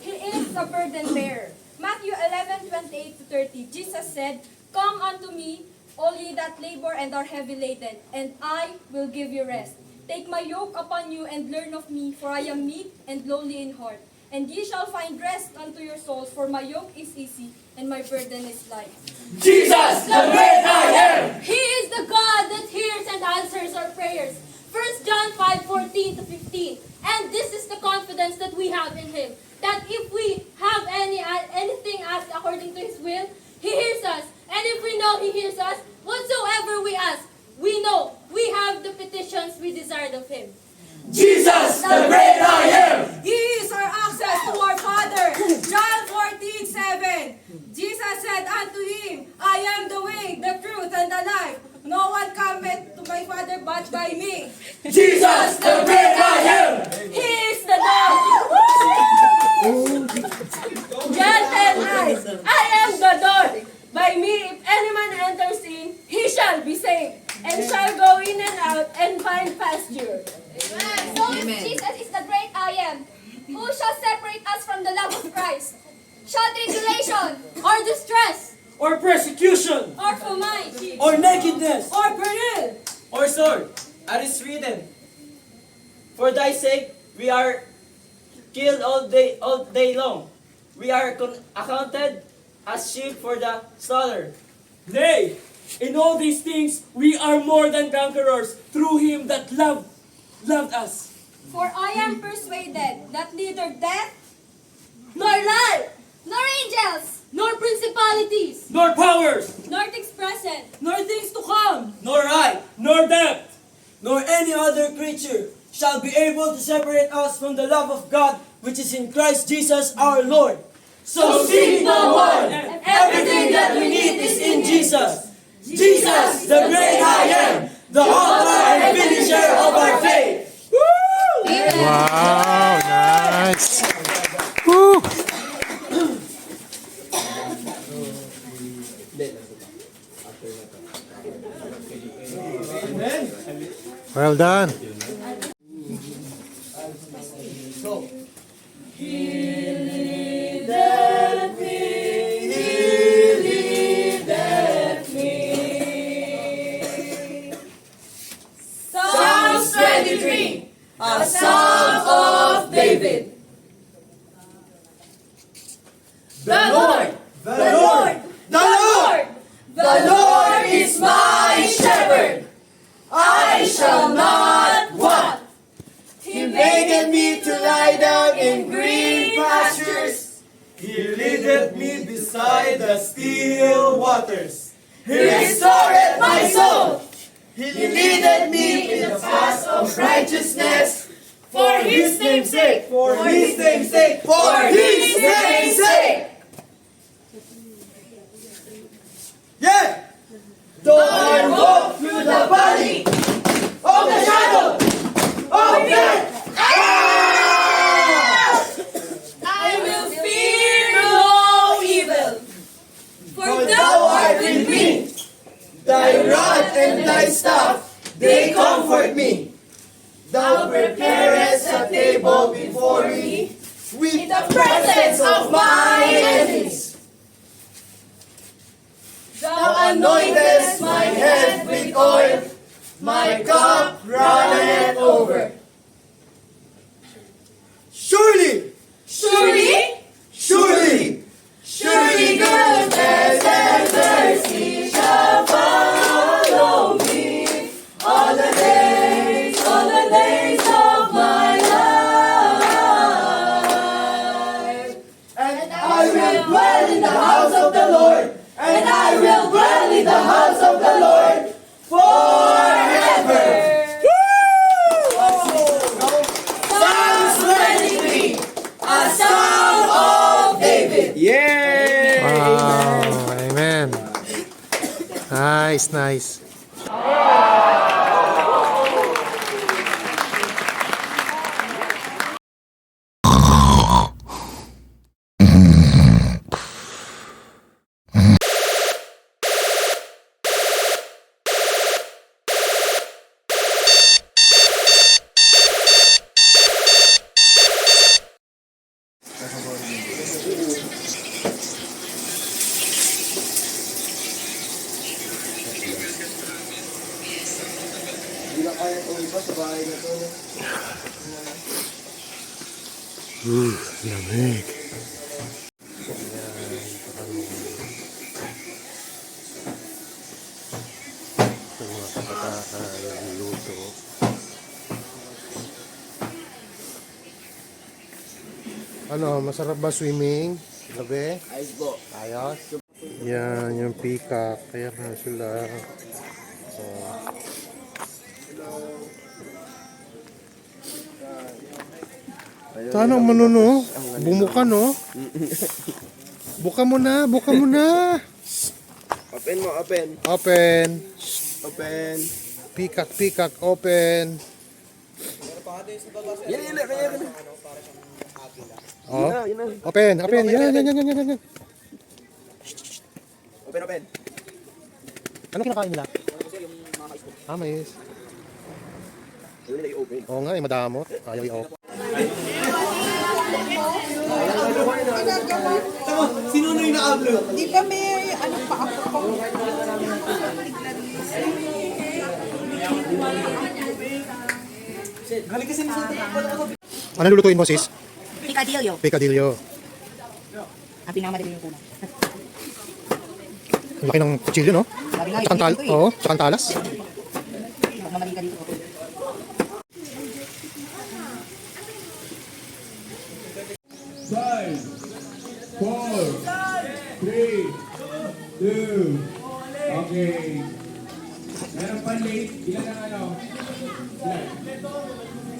He is a burden bearer. Matthew 11:28-30. Jesus said, "Come unto me, all ye that labor and are heavy laden, and I will give you rest. Take my yoke upon you and learn of me, for I am meek and lowly in heart. And ye shall find rest unto your souls, for my yoke is easy and my burden is light." Jesus, the great I am. He is the God that hears and answers our prayers. 1 John 5:14-15. And this is the confidence that we have in Him, that if we have anything asked according to His will, He hears us. And if we know He hears us, whatsoever we ask, we know we have the petitions we desired of Him. Jesus, the great I am. He is our access to our Father. John 14:7. Jesus said unto him, I am the way, the truth, and the life. No one cometh to my Father but by me. Jesus, the great I am. He is the door. John 10:9. I am the door. By me, if any man enters in, he shall be saved, and shall go in and out and find pasture. So if Jesus is the great I am, who shall separate us from the love of Christ? Shall tribulation, Or distress, Or persecution, or famine, Or nakedness, or peril, or sword, as is written. For thy sake we are killed all day long. We are accounted as sheep for the slaughter. Nay, in all these things we are more than conquerors through Him that loved us. For I am persuaded that neither death, nor life, nor angels, nor principalities, Nor powers, nor things present, nor things to come, Nor height, nor depth, nor any other creature shall be able to separate us from the love of God which is in Christ Jesus our Lord. So seek no one. Everything that we need is in Jesus. Jesus, the great I am, the author and finisher of our faith. Wow, nice. Woo! Well done. Psalms 23, a psalm of David. The Lord, the Lord, the Lord, the Lord is my shepherd. I shall not want. He maketh me to lie down in green pastures. He leadeth me beside the still waters. He restoreth my soul. He leadeth me in the paths of righteousness for His name's sake. For His name's sake. For His name's sake. Yeah! Though I walk through the valley of the shadow of death, I will fear no evil, For thou art with me. Thy rod and thy staff, they comfort me. Thou preparest a table before me with the presence of my enemies. Thou anointest my head with oil, my cup runneth over. Surely, surely, surely, surely goodness and mercy shall follow me all the days of my life. And I will dwell in the house of the Lord, and I will dwell in the house of the Lord forever. Psalms 23, a Psalm of David. Yay! Wow, amen. Nice, nice. Lamig. Ito mga kabataan nagluluto. Ano, masarap ba swimming? Gabi? Ayos po. Ayos? Yan, yung peacock. Kaya na sila. So, tanong mo no? Bumuka no? Buka mo na, buka mo na. Open mo, open. Open. Open. Peacock, peacock, open. Yan. Oh. Open, open. Yan. Open. Ano kinakain nila? Mais. Oo nga, madamot. Ayaw i-open. Sino na yung na-upload? Di ba may ano pa ako? Ano lulutuin mo, sis? Picadillo. Picadillo. Ang pinakamadali yung kulang. Ang laki ng kutsilyo, no? Oo, tsaka ang talas. Magmamadali ka dito. 5, 4, 3, 2, okay. Meron pa late, ilan ang ano?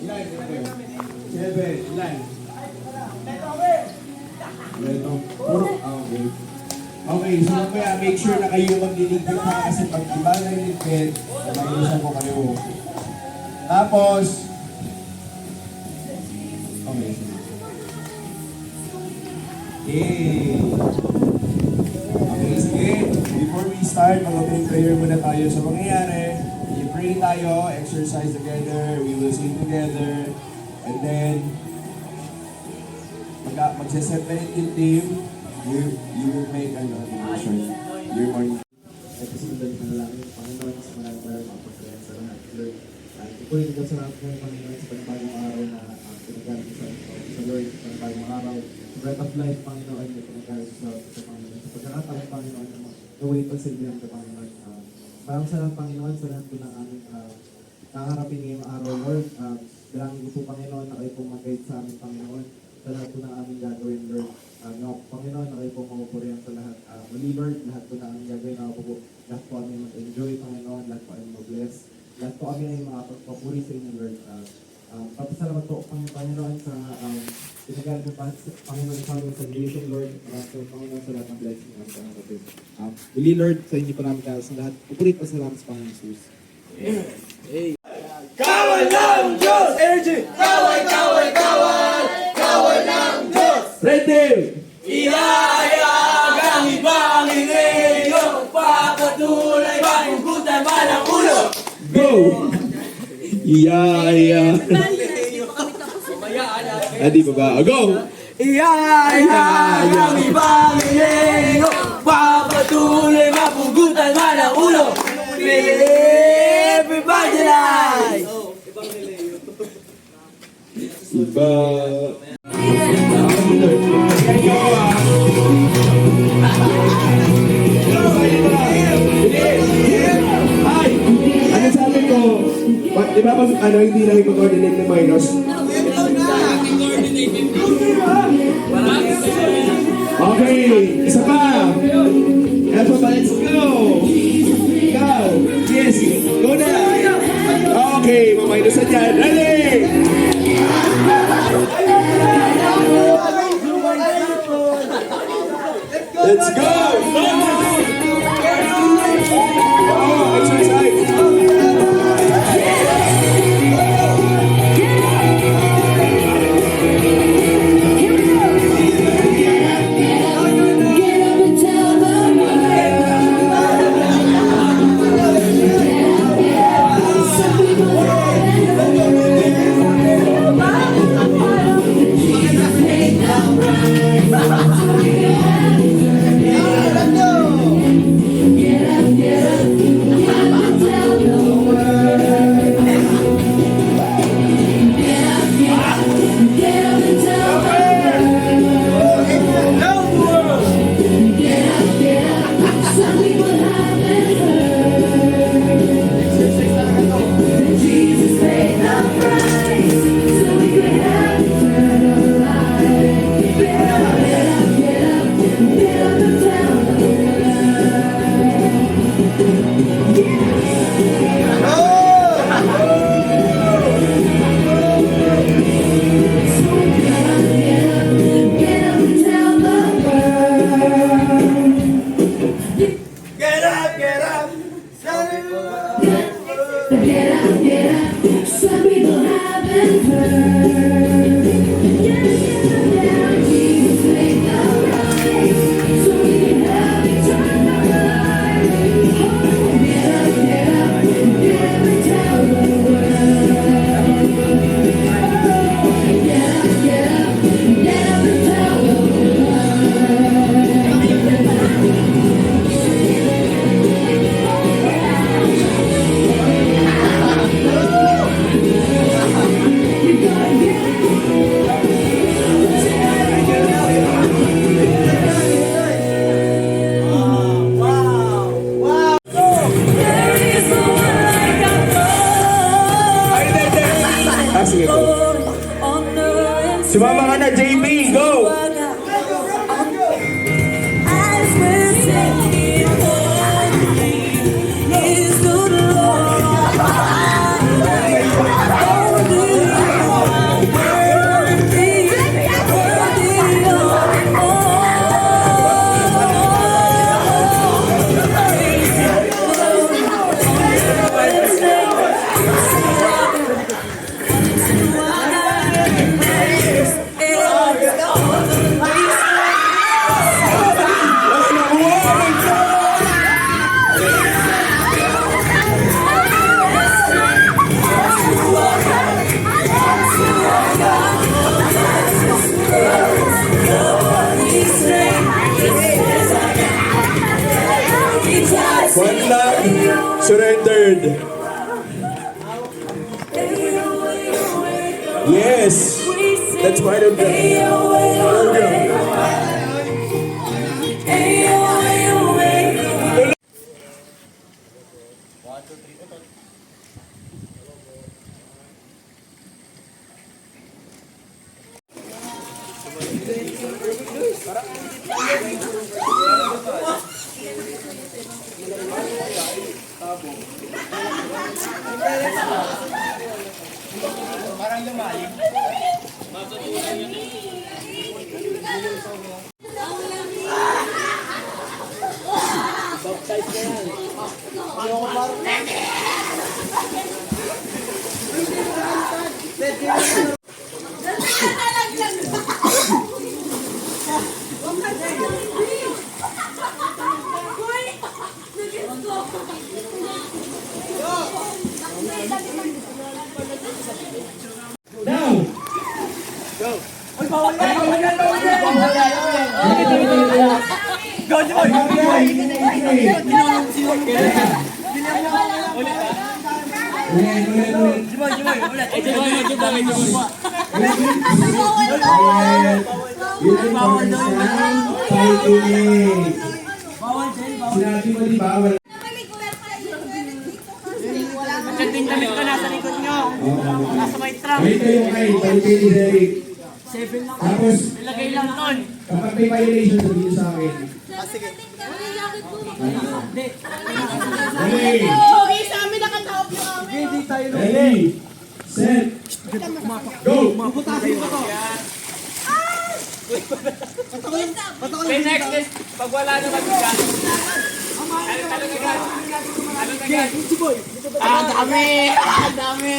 Ilan? 7, ilan? Ito, puro, okay. Okay, so kaya make sure na kayo magliligpit pa kasi pag iba na yung ligpit, maiusan ko kayo. Tapos, okay. Okay, sige. Before we start, mag-opening prayer muna tayo. So, mangyayari, i-pray tayo, exercise together, we will sing together, and then, magse-separate yung team, you will make a nomination. Your morning. At kasundan ka na lang yung Panginoon sa maraming mapagkaroon sa lahat. Lord, ipulin ka sa lahat ng Panginoon sa panibagong araw na pinagamit sa Lord, sa panibagong araw. Breath of life, Panginoon, na pinagamit sa Panginoon. Sa pagkakataon, Panginoon, na gawin pa sa iyo ng Panginoon. Maraming salamat, Panginoon, sa lahat po ng aming nakaharapin ngayong araw, Lord. Dalangin ko po, Panginoon, na kayo po mag-guide sa amin, Panginoon, sa lahat po ng aming gagawin, Lord. Panginoon, na kayo po mapupurihan sa lahat. Muli, Lord, lahat po ng aming gagawin, lahat po kami mag-enjoy, Panginoon, lahat po kami mag-bless. Lahat po kami ay makapagpapuri sa inyo, Lord. Papasalamat po, Panginoon, sa pinagalit ng Panginoon sa aming salvation, Lord. Panginoon, sa lahat ng blessing namin sa kapatid. Muli, Lord, sa inyo po namin sa lahat. Pupurit pa salamat sa Panginoon Jesus. Kawal ng Diyos! Energy! Kawal, kawal, kawal! Kawal ng Diyos! Red Team! Ihayag ang ibang hindi! Yeah. Di ba ba? Go! Kami Pangileo, papatuloy mapugutan man ang ulo. Everybody lies! Iba. Ay! Ano sabi ko? Di ba pag hindi lang i-coordinate ng minors? Okay, isa pa. Eto ba, let's go. Go. Yes, go na. Okay, maminus na dyan. Ready? Let's go. Oh, exercise. Sige po. Sumama ka na, JB. Go! One love surrendered. Yes, that's part of the program. Parang lumalim. Baptize na yan. Ayoko parang... Sinabi mo di ba? Wala. Magandang damit ko nasa likod nyo. Nasa may trunk. Balik kayo kay ni Derek. 7 lang. Tapos, Ilagay lang nun. kapag may violation, sabihin sa akin. Okay. Okay, sa amin nakatawag yung amin. Ready, set, go! Next. Pag wala naman siya. Talong agad. Ang dami.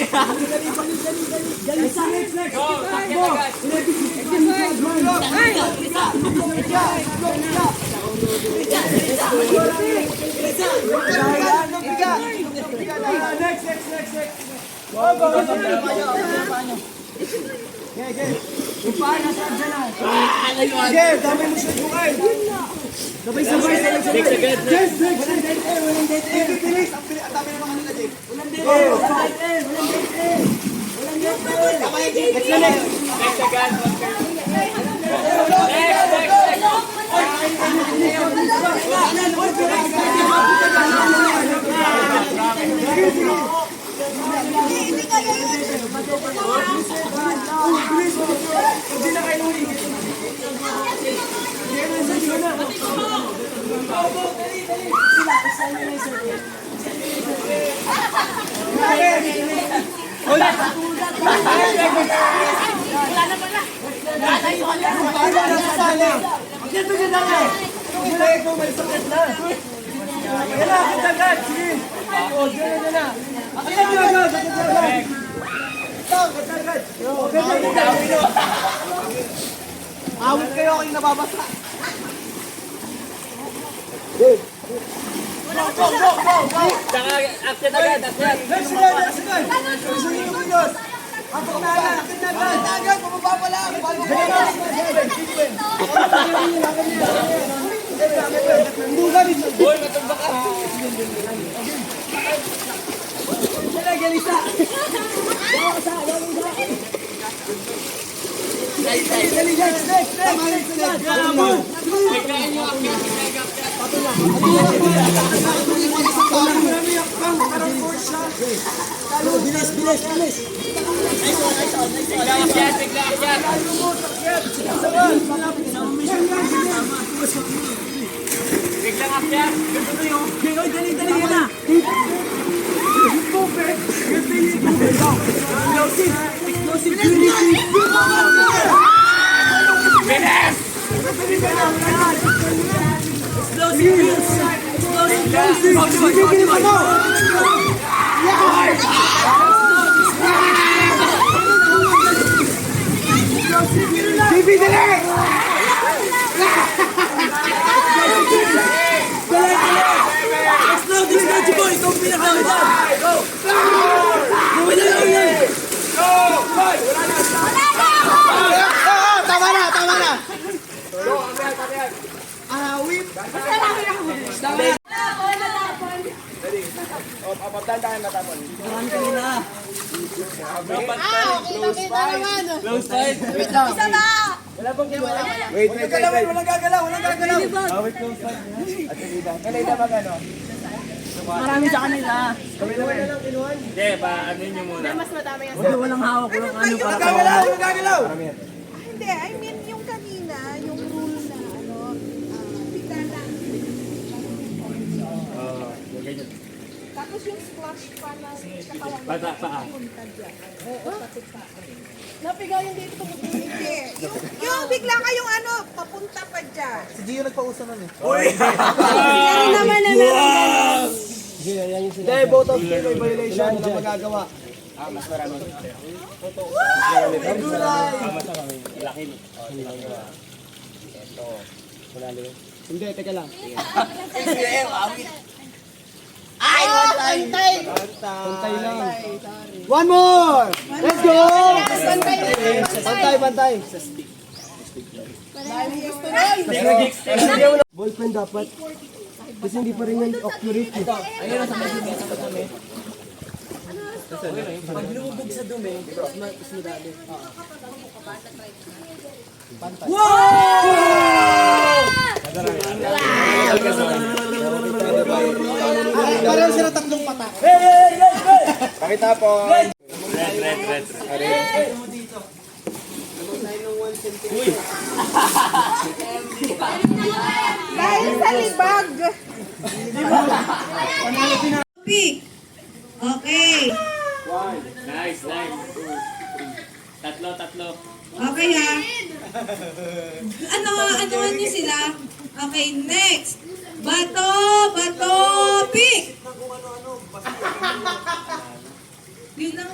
Go, sakyan agad. Awit kayo kayong nababasa. Saka, action agad. Boy, matumba ka. Marami sa kanila. Hindi, ano nyo muna. Mas madami yan. Huwag walang hawak, walang ano para Hindi, I mean yung kanina, yung rule na bigla lang. ganyan. Tapos yung splash pa na katawan Paa. punta dyan. Oo, pati pa. Napigaw yung dito hindi. Yung bigla kayong papunta pa dyan. Si Gio nagpausa nun eh. Yan naman na meron. Hindi, both of you may violation na magagawa. Mas marami. Laki. Ito. Hindi, teka lang. Ay, Pantay lang. One more! Let's go! Bantay. Bantay. Ballpen dapat. Kasi hindi pa rin yan accurate. Ayun, sa may dumi, sa kami. Pag lumubog sa dumi, mas madali. Parang sila tatlong patak. Pakita po. Dahil sa libag. Pick. Okay. Nice. Tatlo. Okay ha. Ano niyo sila? Okay, next. Bato, pick. Yun lang.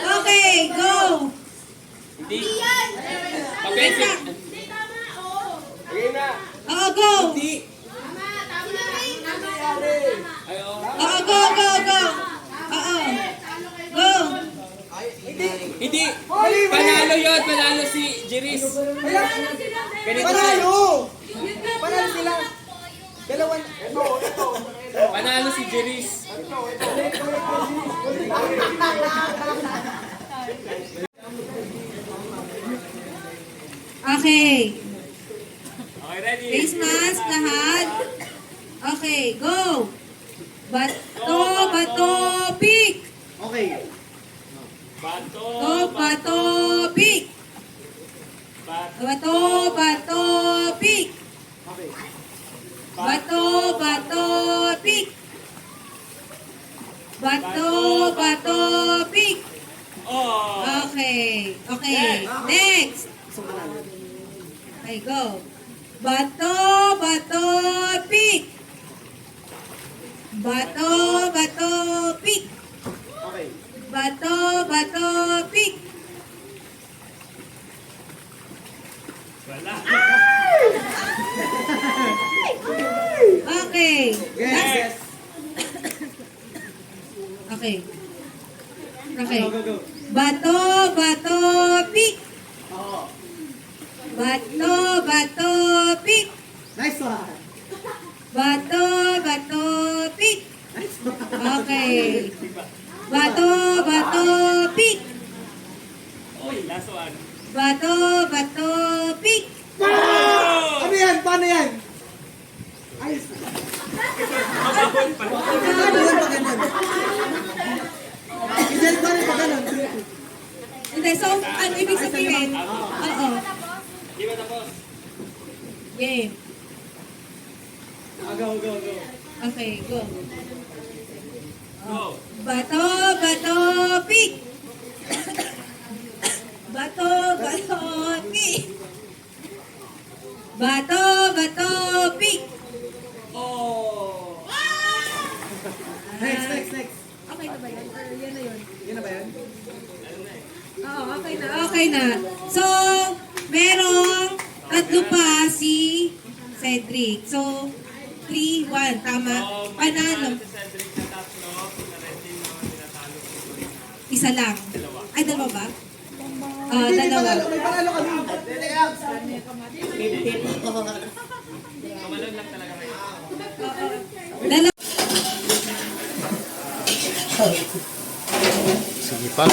Okay, go. Hindi. Okay na. Oo, go. Oo, go. Oo. Go. Hindi! Panalo yun! Panalo si Jeris! Panalo! Panalo sila. Dalawan. Panalo si Jeris! Okay. Okay, ready? Face mask lahat. Okay, go. Bato, pick. Okay. Bato, pick. Bato, pick. Bato, pick. Bato, pick. Okay. Next. Okay, go. Bato, pick. Bato, pick. Okay. Bato, pick. Wala. Okay. Yes. Okay. Bato, pick. Bato, pick. Nice one. Bato, pick. Okay. Bato, pick. Oy, last one. Bato, pick. Ano yan? Paano yan? Ayos. Paano yan pag ganun? Isel pa rin pag ganun. Hindi, so, ano ibig sabihin? Oo. Di ba tapos? Game. Go. Okay, go. Go. Bato, pick. Bato, pick. Bato, pick. Oh! Next. Okay na ba yan? Or yan na yun? Yan na ba yan? Oo, okay na. So, merong tatlo pa si Cedric. So, 3-1, tama? Panalo. Si Cedric na tatlo, na red team na tinatalo. Isa lang. Ay, dalawa ba? Dalawa. May panalo kami. Kumalon lang talaga kayo. Dalawa. Sipag.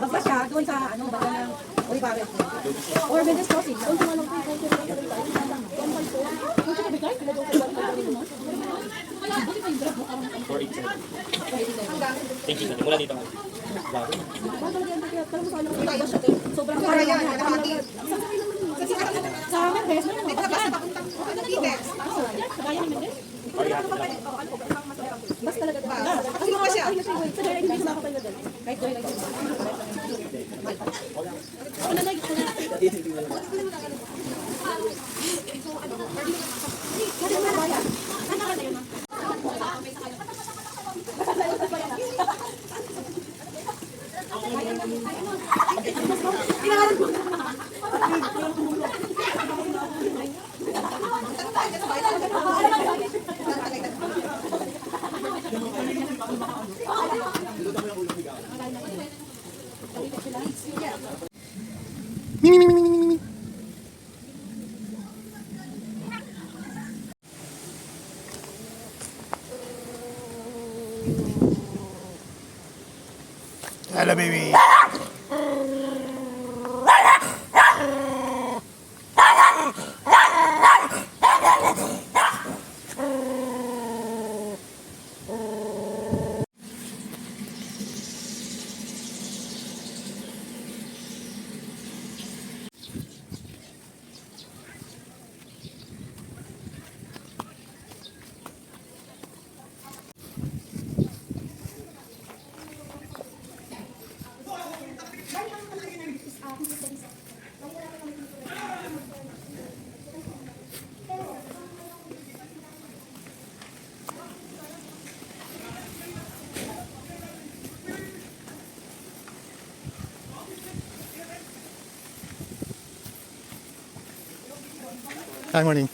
Basta siya, doon sa ano, baka ng Olivares. Or Venice Crossing. Doon sa malong doon sa Thank you. Mula dito. sobrang kaya yan. Sa amin, best. Sa bayan ni Mendez. Sino ba siya? Mi, mi, mi, mi, mi, mi, mi. Hello, baby. Hi, morning.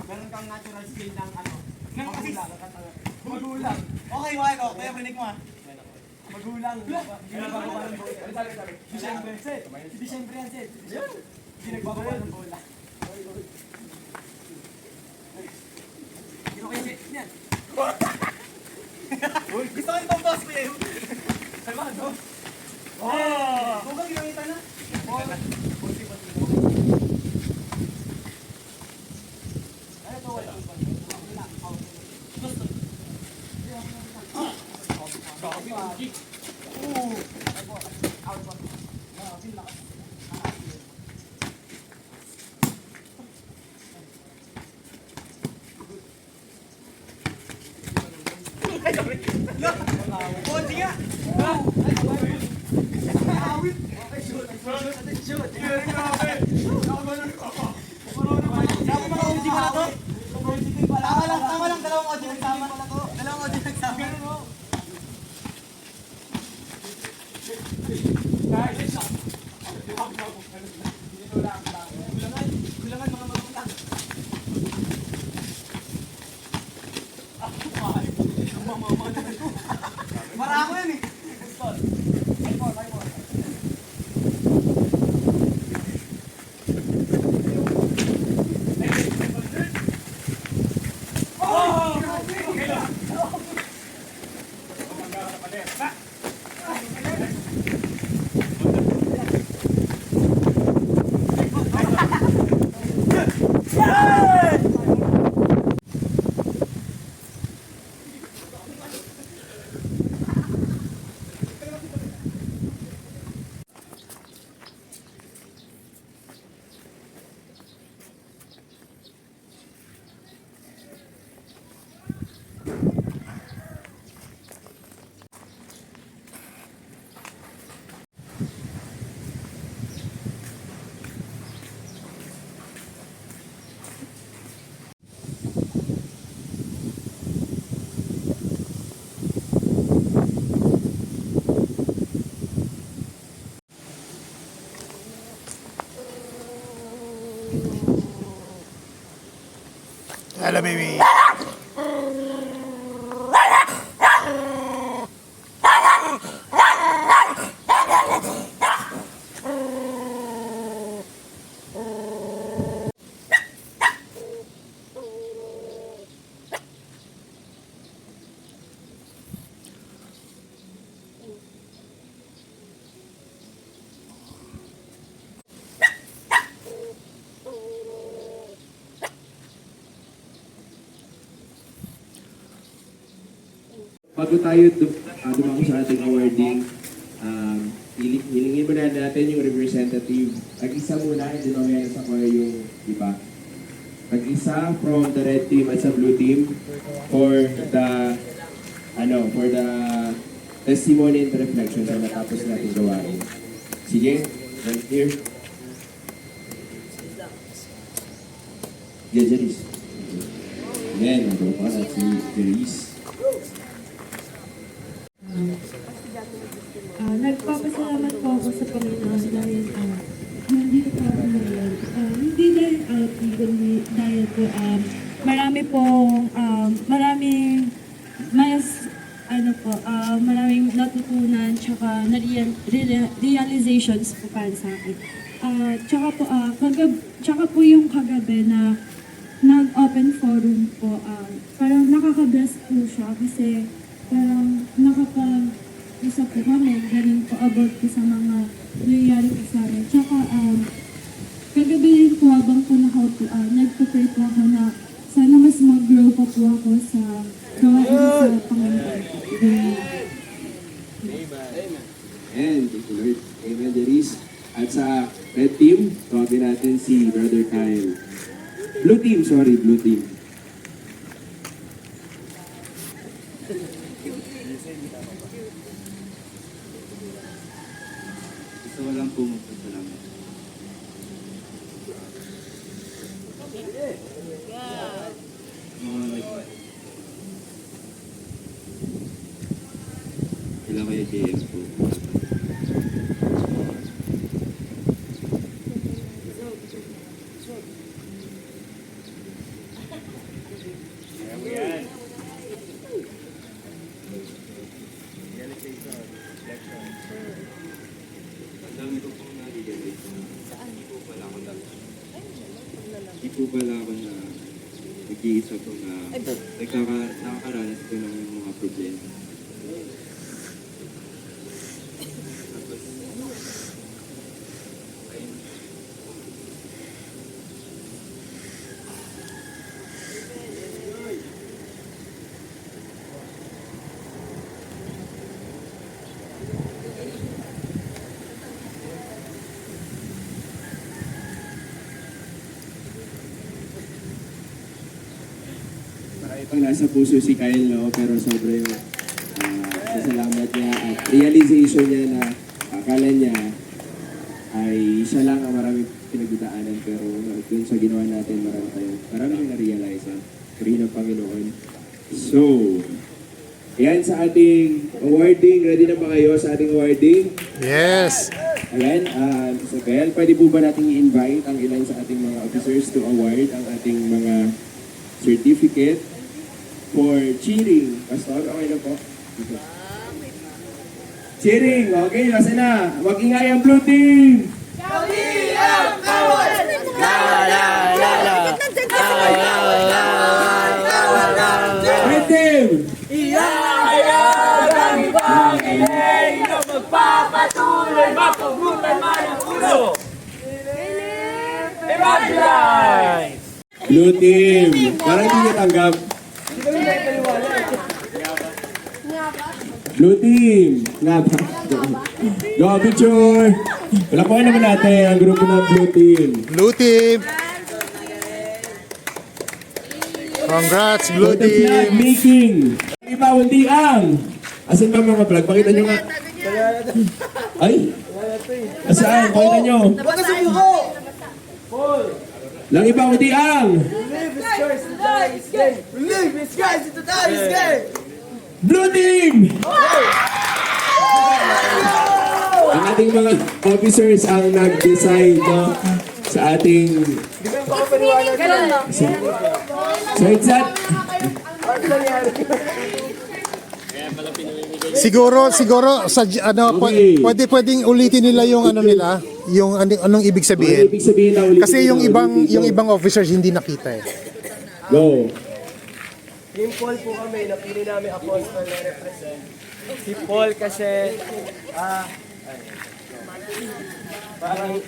Meron kang natural skill ng ano? Magulang. Okay, okay ko. Kaya brinig mo ha. Magulang. Ginagawa ng bola. Disyembre. Disyembre yan, Sid. Ginagawa ng bola. Gino kayo, Sid. Yan. Gusto ko itong boss ko yun. Salmado. Oh! Kung kang ginamita na. Tama lang, dalawang audio nagsama. Dalawang audio nagsama. Kulangan mga magulang. Marako yan eh. Yalla, baby. Bago tayo dumako sa ating awarding, hilingin muna natin yung representative. Mag-isa muna, hindi mamaya sa ko yung iba. Mag-isa from the red team at sa blue team for the testimony and reflection na natapos natin gawain. Sige, right here. Yeah, Jerice. Yan, ang bro na si Jerice. Nagpapasalamat po ako sa Panginoon dahil nandito po ako ngayon. Hindi dahil kundi dahil po maraming natutunan tsaka realizations po para sa akin. Tsaka po yung kagabi na nag-open forum po, parang nakaka-bless po siya kasi parang nakapag-isa po kami, ganun po about po sa mga nangyayari po sa amin. Tsaka, kagabi rin po habang po nagpa-pray po ako na sana mas mag-grow pa po ako sa gawain sa Panginoon. And thank you, Lord. Amen, Jerice. At sa red team, tawagin natin si Brother Kyle. Blue team. Gusto ko lang po magpasalamat. Kailan kaya JM po? Ang dami ko pong narinig. Hindi po pala ako na nag-iisa po na nakakaranas ko ng mga problema. Pang nasa puso si Kyle, no? Pero sobra yung salamat niya at realization niya na akala niya ay siya lang ang maraming pinagdadaanan, pero dun sa ginawa natin marami tayong na-realize rin ng Panginoon. So, ayan sa ating awarding. Ready na ba kayo sa ating awarding? Yes. Ayan, Isabel, pwede po ba natin i-invite ang ilan sa ating mga officers to award ang ating mga certificate for cheering. Pastor, okay na po. Cheering, okay, nasa na? Mag-ingay ang blue team! Kami ang kawal! Kawal ng Diyos! Red team! Iyayag ang ibang inig na magpapatuloy mapagutan man ang ulo! Evangelize! Blue team! Parang hindi niya tanggap. Blue team! Nga ba? Go, picture! Palakuan naman natin ang grupo ng Blue team. Blue team. Congrats, Blue For the flag team. making! Iba, hindi ang! Asan ba mga flag? Pakita nyo nga. Ay! Asaan? Pakita nyo. Huwag ka sumuko! Lang iba, hindi ang! Believe is Christ to die is gain! Believe is Christ to die is gain! Blue team! Ang ating mga officers ang nag-decide, no? sa ating... So it's that... Siguro sa ano Okay. pwedeng ulitin nila yung ano nila, yung anong ibig sabihin. Ibig sabihin na ulitin Kasi yung nila, ulitin yung ko. ibang officers hindi nakita eh. Go. Team Paul po kami, napili namin Apostle na represent. Si Paul kasi, parang,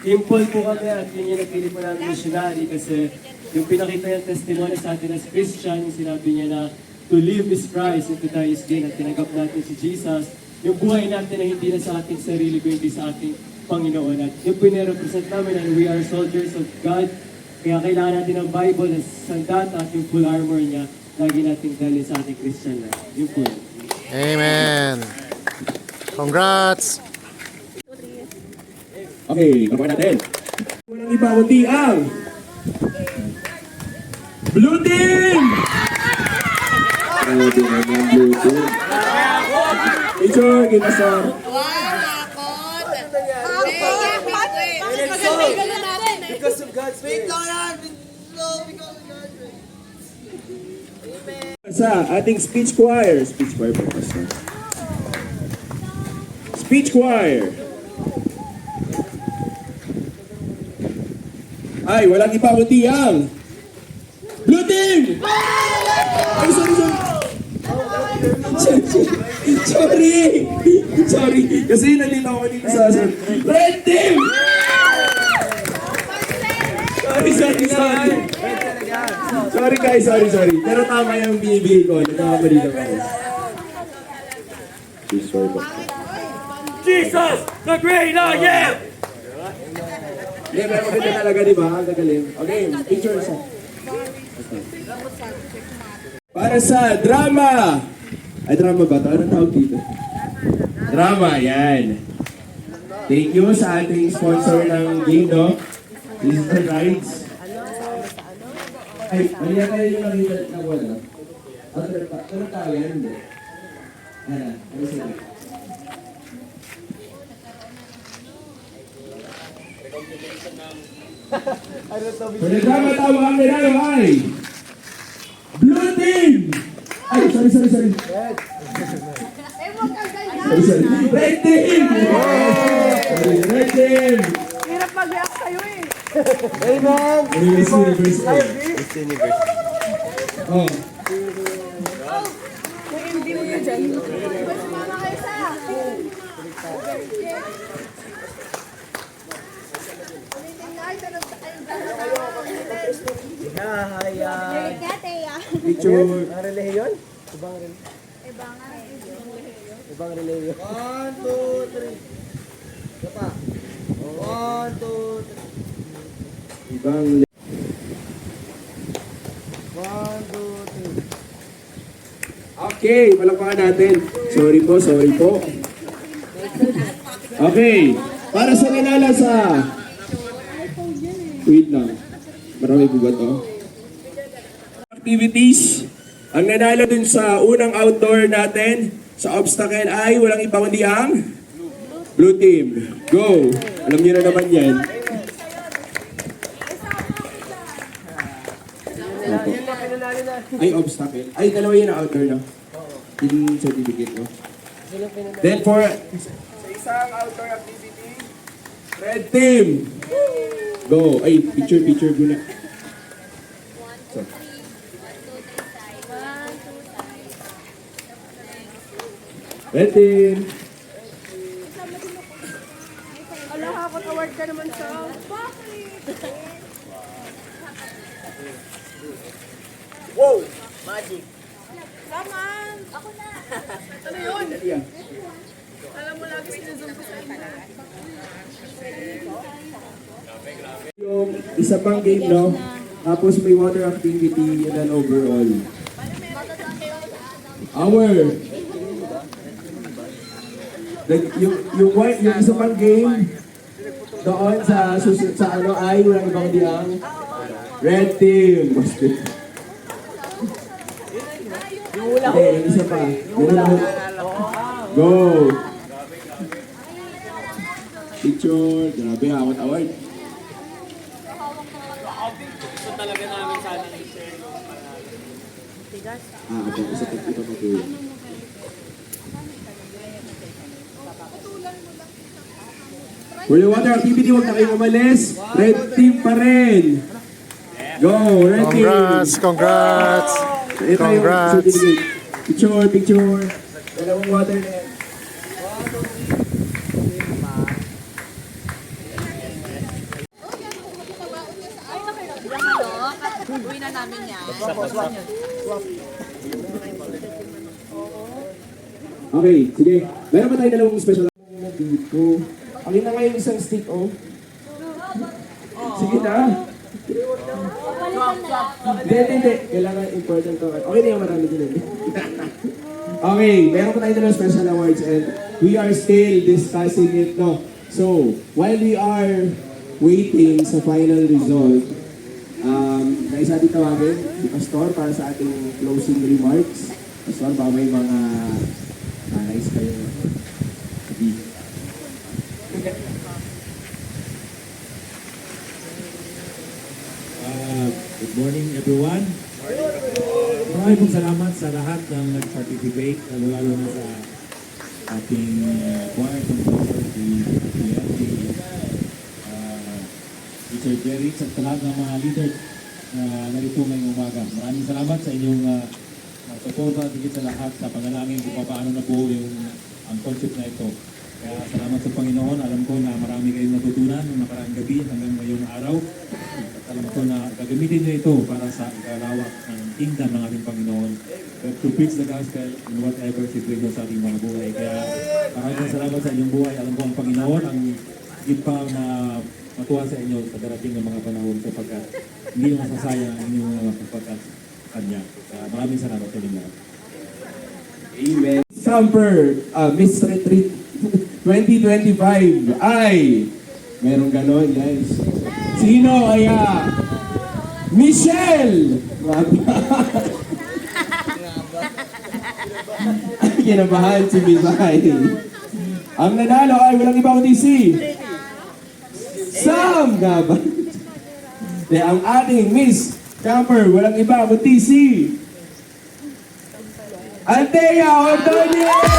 Team Paul po kami at yun yung napili po namin missionary kasi yung pinakita yung testimony sa atin as Christian, yung sinabi niya na to live is Christ and to die is gain at tinanggap natin si Jesus. Yung buhay natin na hindi na sa ating sarili kundi sa ating Panginoon at yung pinirepresent namin and we are soldiers of God. Kaya kailangan natin ng Bible na sandata at yung full armor niya lagi nating dali sa ating Christian life. Yung po. Amen. Congrats. Okay, kapain natin. Walang iba kundi ang Blue Team! Ano din ang Blue Team? Teacher, give us a... Because of God's grace. Sa ating speech choir po kasi. Speech choir. Ay, walang iba kundi ang Blue Team! Ay, sorry. Kasi nandito ako dito sa Red Team! Sorry guys, sorry. Pero tama yung binibigay ko. Nagkakamali lang ako. Sorry po. Jesus, the great I am! Hindi, pero maganda talaga, di ba? Ang gagaling. Okay, picture sa. Para sa drama. Ay, drama ba ito? Anong tawag dito? Drama, yan. Thank you sa ating sponsor ng game, no? This is the rides. Ay, mali yata yung nakita na wala. Anong tawag yan? Hindi. Ano sila? So, nagkakatawa ang nanalo ay Blue Team! Ay, sorry. Sorry. Red Team! Sorry, Red Team! Hirap mag-react sa'yo eh. Amen! Miss Universe. Oh. Kung hindi mo ka dyan. Sumama kayo sa. Picture. Ang relihiyon? Ibang relihiyon. 1, 2, 3. Isa pa. 1, 2, 3. Ibang 1, 2, 3. Okay, palakpakan natin. Sorry po. Okay, para sa nanalo sa... Wait lang. Marami po ba ito? Activities. Ang nanalo dun sa unang outdoor natin sa obstacle ay walang iba kundi ang Blue Team. Go! Alam niyo na naman yan. Ay, obstacle. Ay, dalawa yun ang outdoor na. Yung certificate mo. Then for... Sa isang outdoor activity, Red Team! Go! Ay, picture muna. Red Team! Ala, hakot award ka naman sa. Wow! Magic! Laman! Ako na! Ano yun? Alam mo lagi sinazum ko sa inyo. Yung isa pang game, no? Tapos may water activity and then overall. Yung isa pang game doon sa susunod sa ano ay walang ibang di ang Red Team. Okay, yung isa pa. Go! Picture. Grabe, awat award. Opo, isa pa po yun. For the water activity, huwag na kayong umalis. Red team pa rin. Go, red team. Congrats! Ito yung Congrats! certificate. Picture, picture. Dalawang water na yan. Uwi na namin yan. Okay, sige. Meron pa tayo dalawang special dito. Alin na nga yung isang stick, oh. Sige na. Hindi. Kailangan important to. Okay na yung marami din. Okay, meron pa tayo dalawang special awards and we are still discussing it, no? So, while we are waiting sa final result, nais natin tawagin si Pastor para sa ating closing remarks. Pastor, baka may mga nais kayo sabihin. Good morning everyone. Maraming pong salamat sa lahat ng nag-participate, lalo na sa ating choir composer, si PLD, Teacher Jerry, sa lahat ng mga leaders na narito ngayong umaga. Maraming salamat sa inyong suporta, higit sa lahat sa panalangin kung paano na po ang concept na ito. Kaya salamat sa Panginoon. Alam ko na marami kayong natutunan ng nakaraang gabi hanggang ngayong araw. At alam ko na gagamitin niyo ito para sa ikalawak ng kingdom ng ating Panginoon. To preach the gospel in whatever situation sa ating mga buhay. Kaya maraming salamat sa inyong buhay. Alam ko ang Panginoon ang higit pa na matuwa sa inyo sa darating ng mga panahon sapagkat hindi masasayang ang inyong mga pagpakat sa Kanya. Kaya maraming salamat sa inyo. Amen. Camper, Miss Retreat 2025 ay meron ganon, guys. Sino kaya? Michelle! Kinabahan si Misay. Ang nanalo ay walang iba kundi si Sam Gaban. Ang ating Miss Camper, walang iba kundi si Antea Ordonez!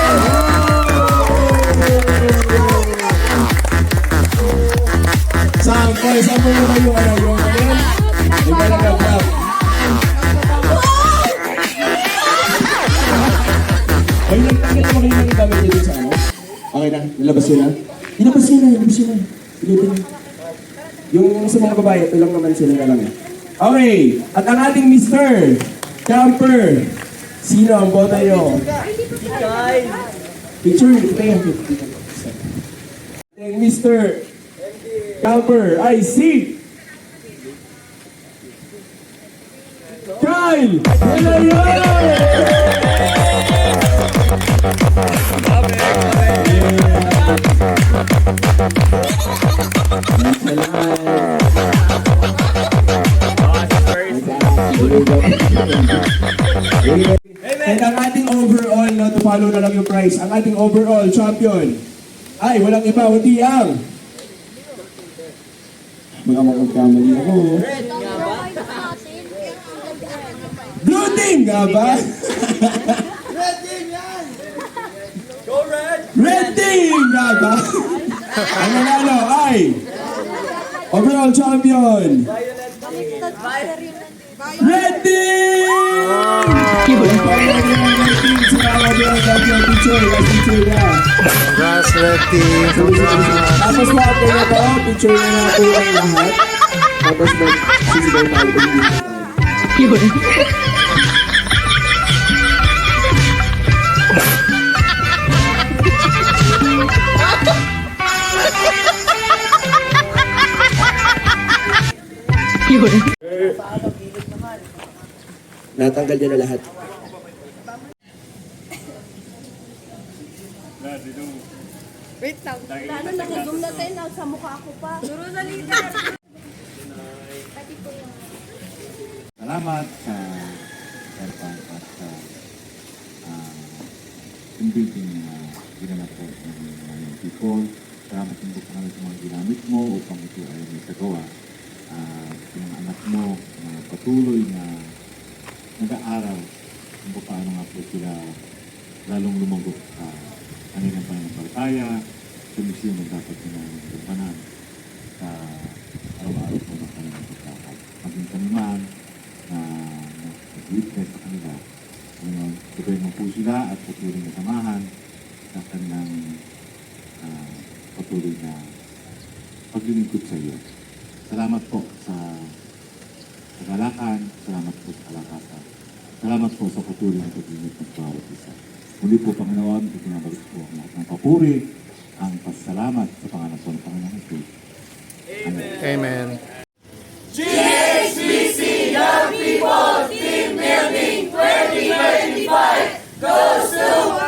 Sample mo kayo yung ibalagagap. Ay, nagtagit mo kayo ng gamit dito sa ano? Okay na, nilabas yun na? Ilabas yun na. Ilutin na. Yung sa mga babae, ito lang naman sila na lang. Okay, at ang ating Mr. Camper, sino ang bota nyo? Picture, ito yung Mr. Camper, I see Kyle! Hello, And ang ating overall, no, to follow na lang yung prize, ang ating overall champion ay walang iba, kundi ang mga magkamali ako. Blue team nga ba? Red team yan! Go red! Red team nga ba? Ang nanalo ay overall champion Red team! Congrats, Red Team! Tapos po ako na po, picture na nga po ang lahat. Tapos mag-sisigaw tayo po dito. Natanggal niya na lahat. Wait lang. Lalo nakagum na tayo na sa mukha ko pa. Duro na leader. Salamat sa Erpan at sa convincing ginanap po ng mga people. Salamat din po sa mga ginamit mo upang ito ay may kagawa. Sa mga anak mo na patuloy na nag-aaral kung paano nga po sila lalong lumagot sa kanilang pananampalataya, sa misyon na dapat kanilang gampanan sa araw-araw po ng kanilang pagkakal. Maging kami man na nag-witness sa kanila, ngayon, tuloy mo po sila at patuloy na samahan sa kanilang patuloy na paglilingkod sa iyo. Salamat po sa kagalakan, salamat po sa kalakasan, salamat po sa patuloy na paglilingkod ng bawat isa. Muli po, Panginoon, itinabalik po ang lahat ng papuri, ang pasalamat sa pangalan po ng Panginoon Jesus. Amen. Amen. GHBC Young People Team Building 2025 goes to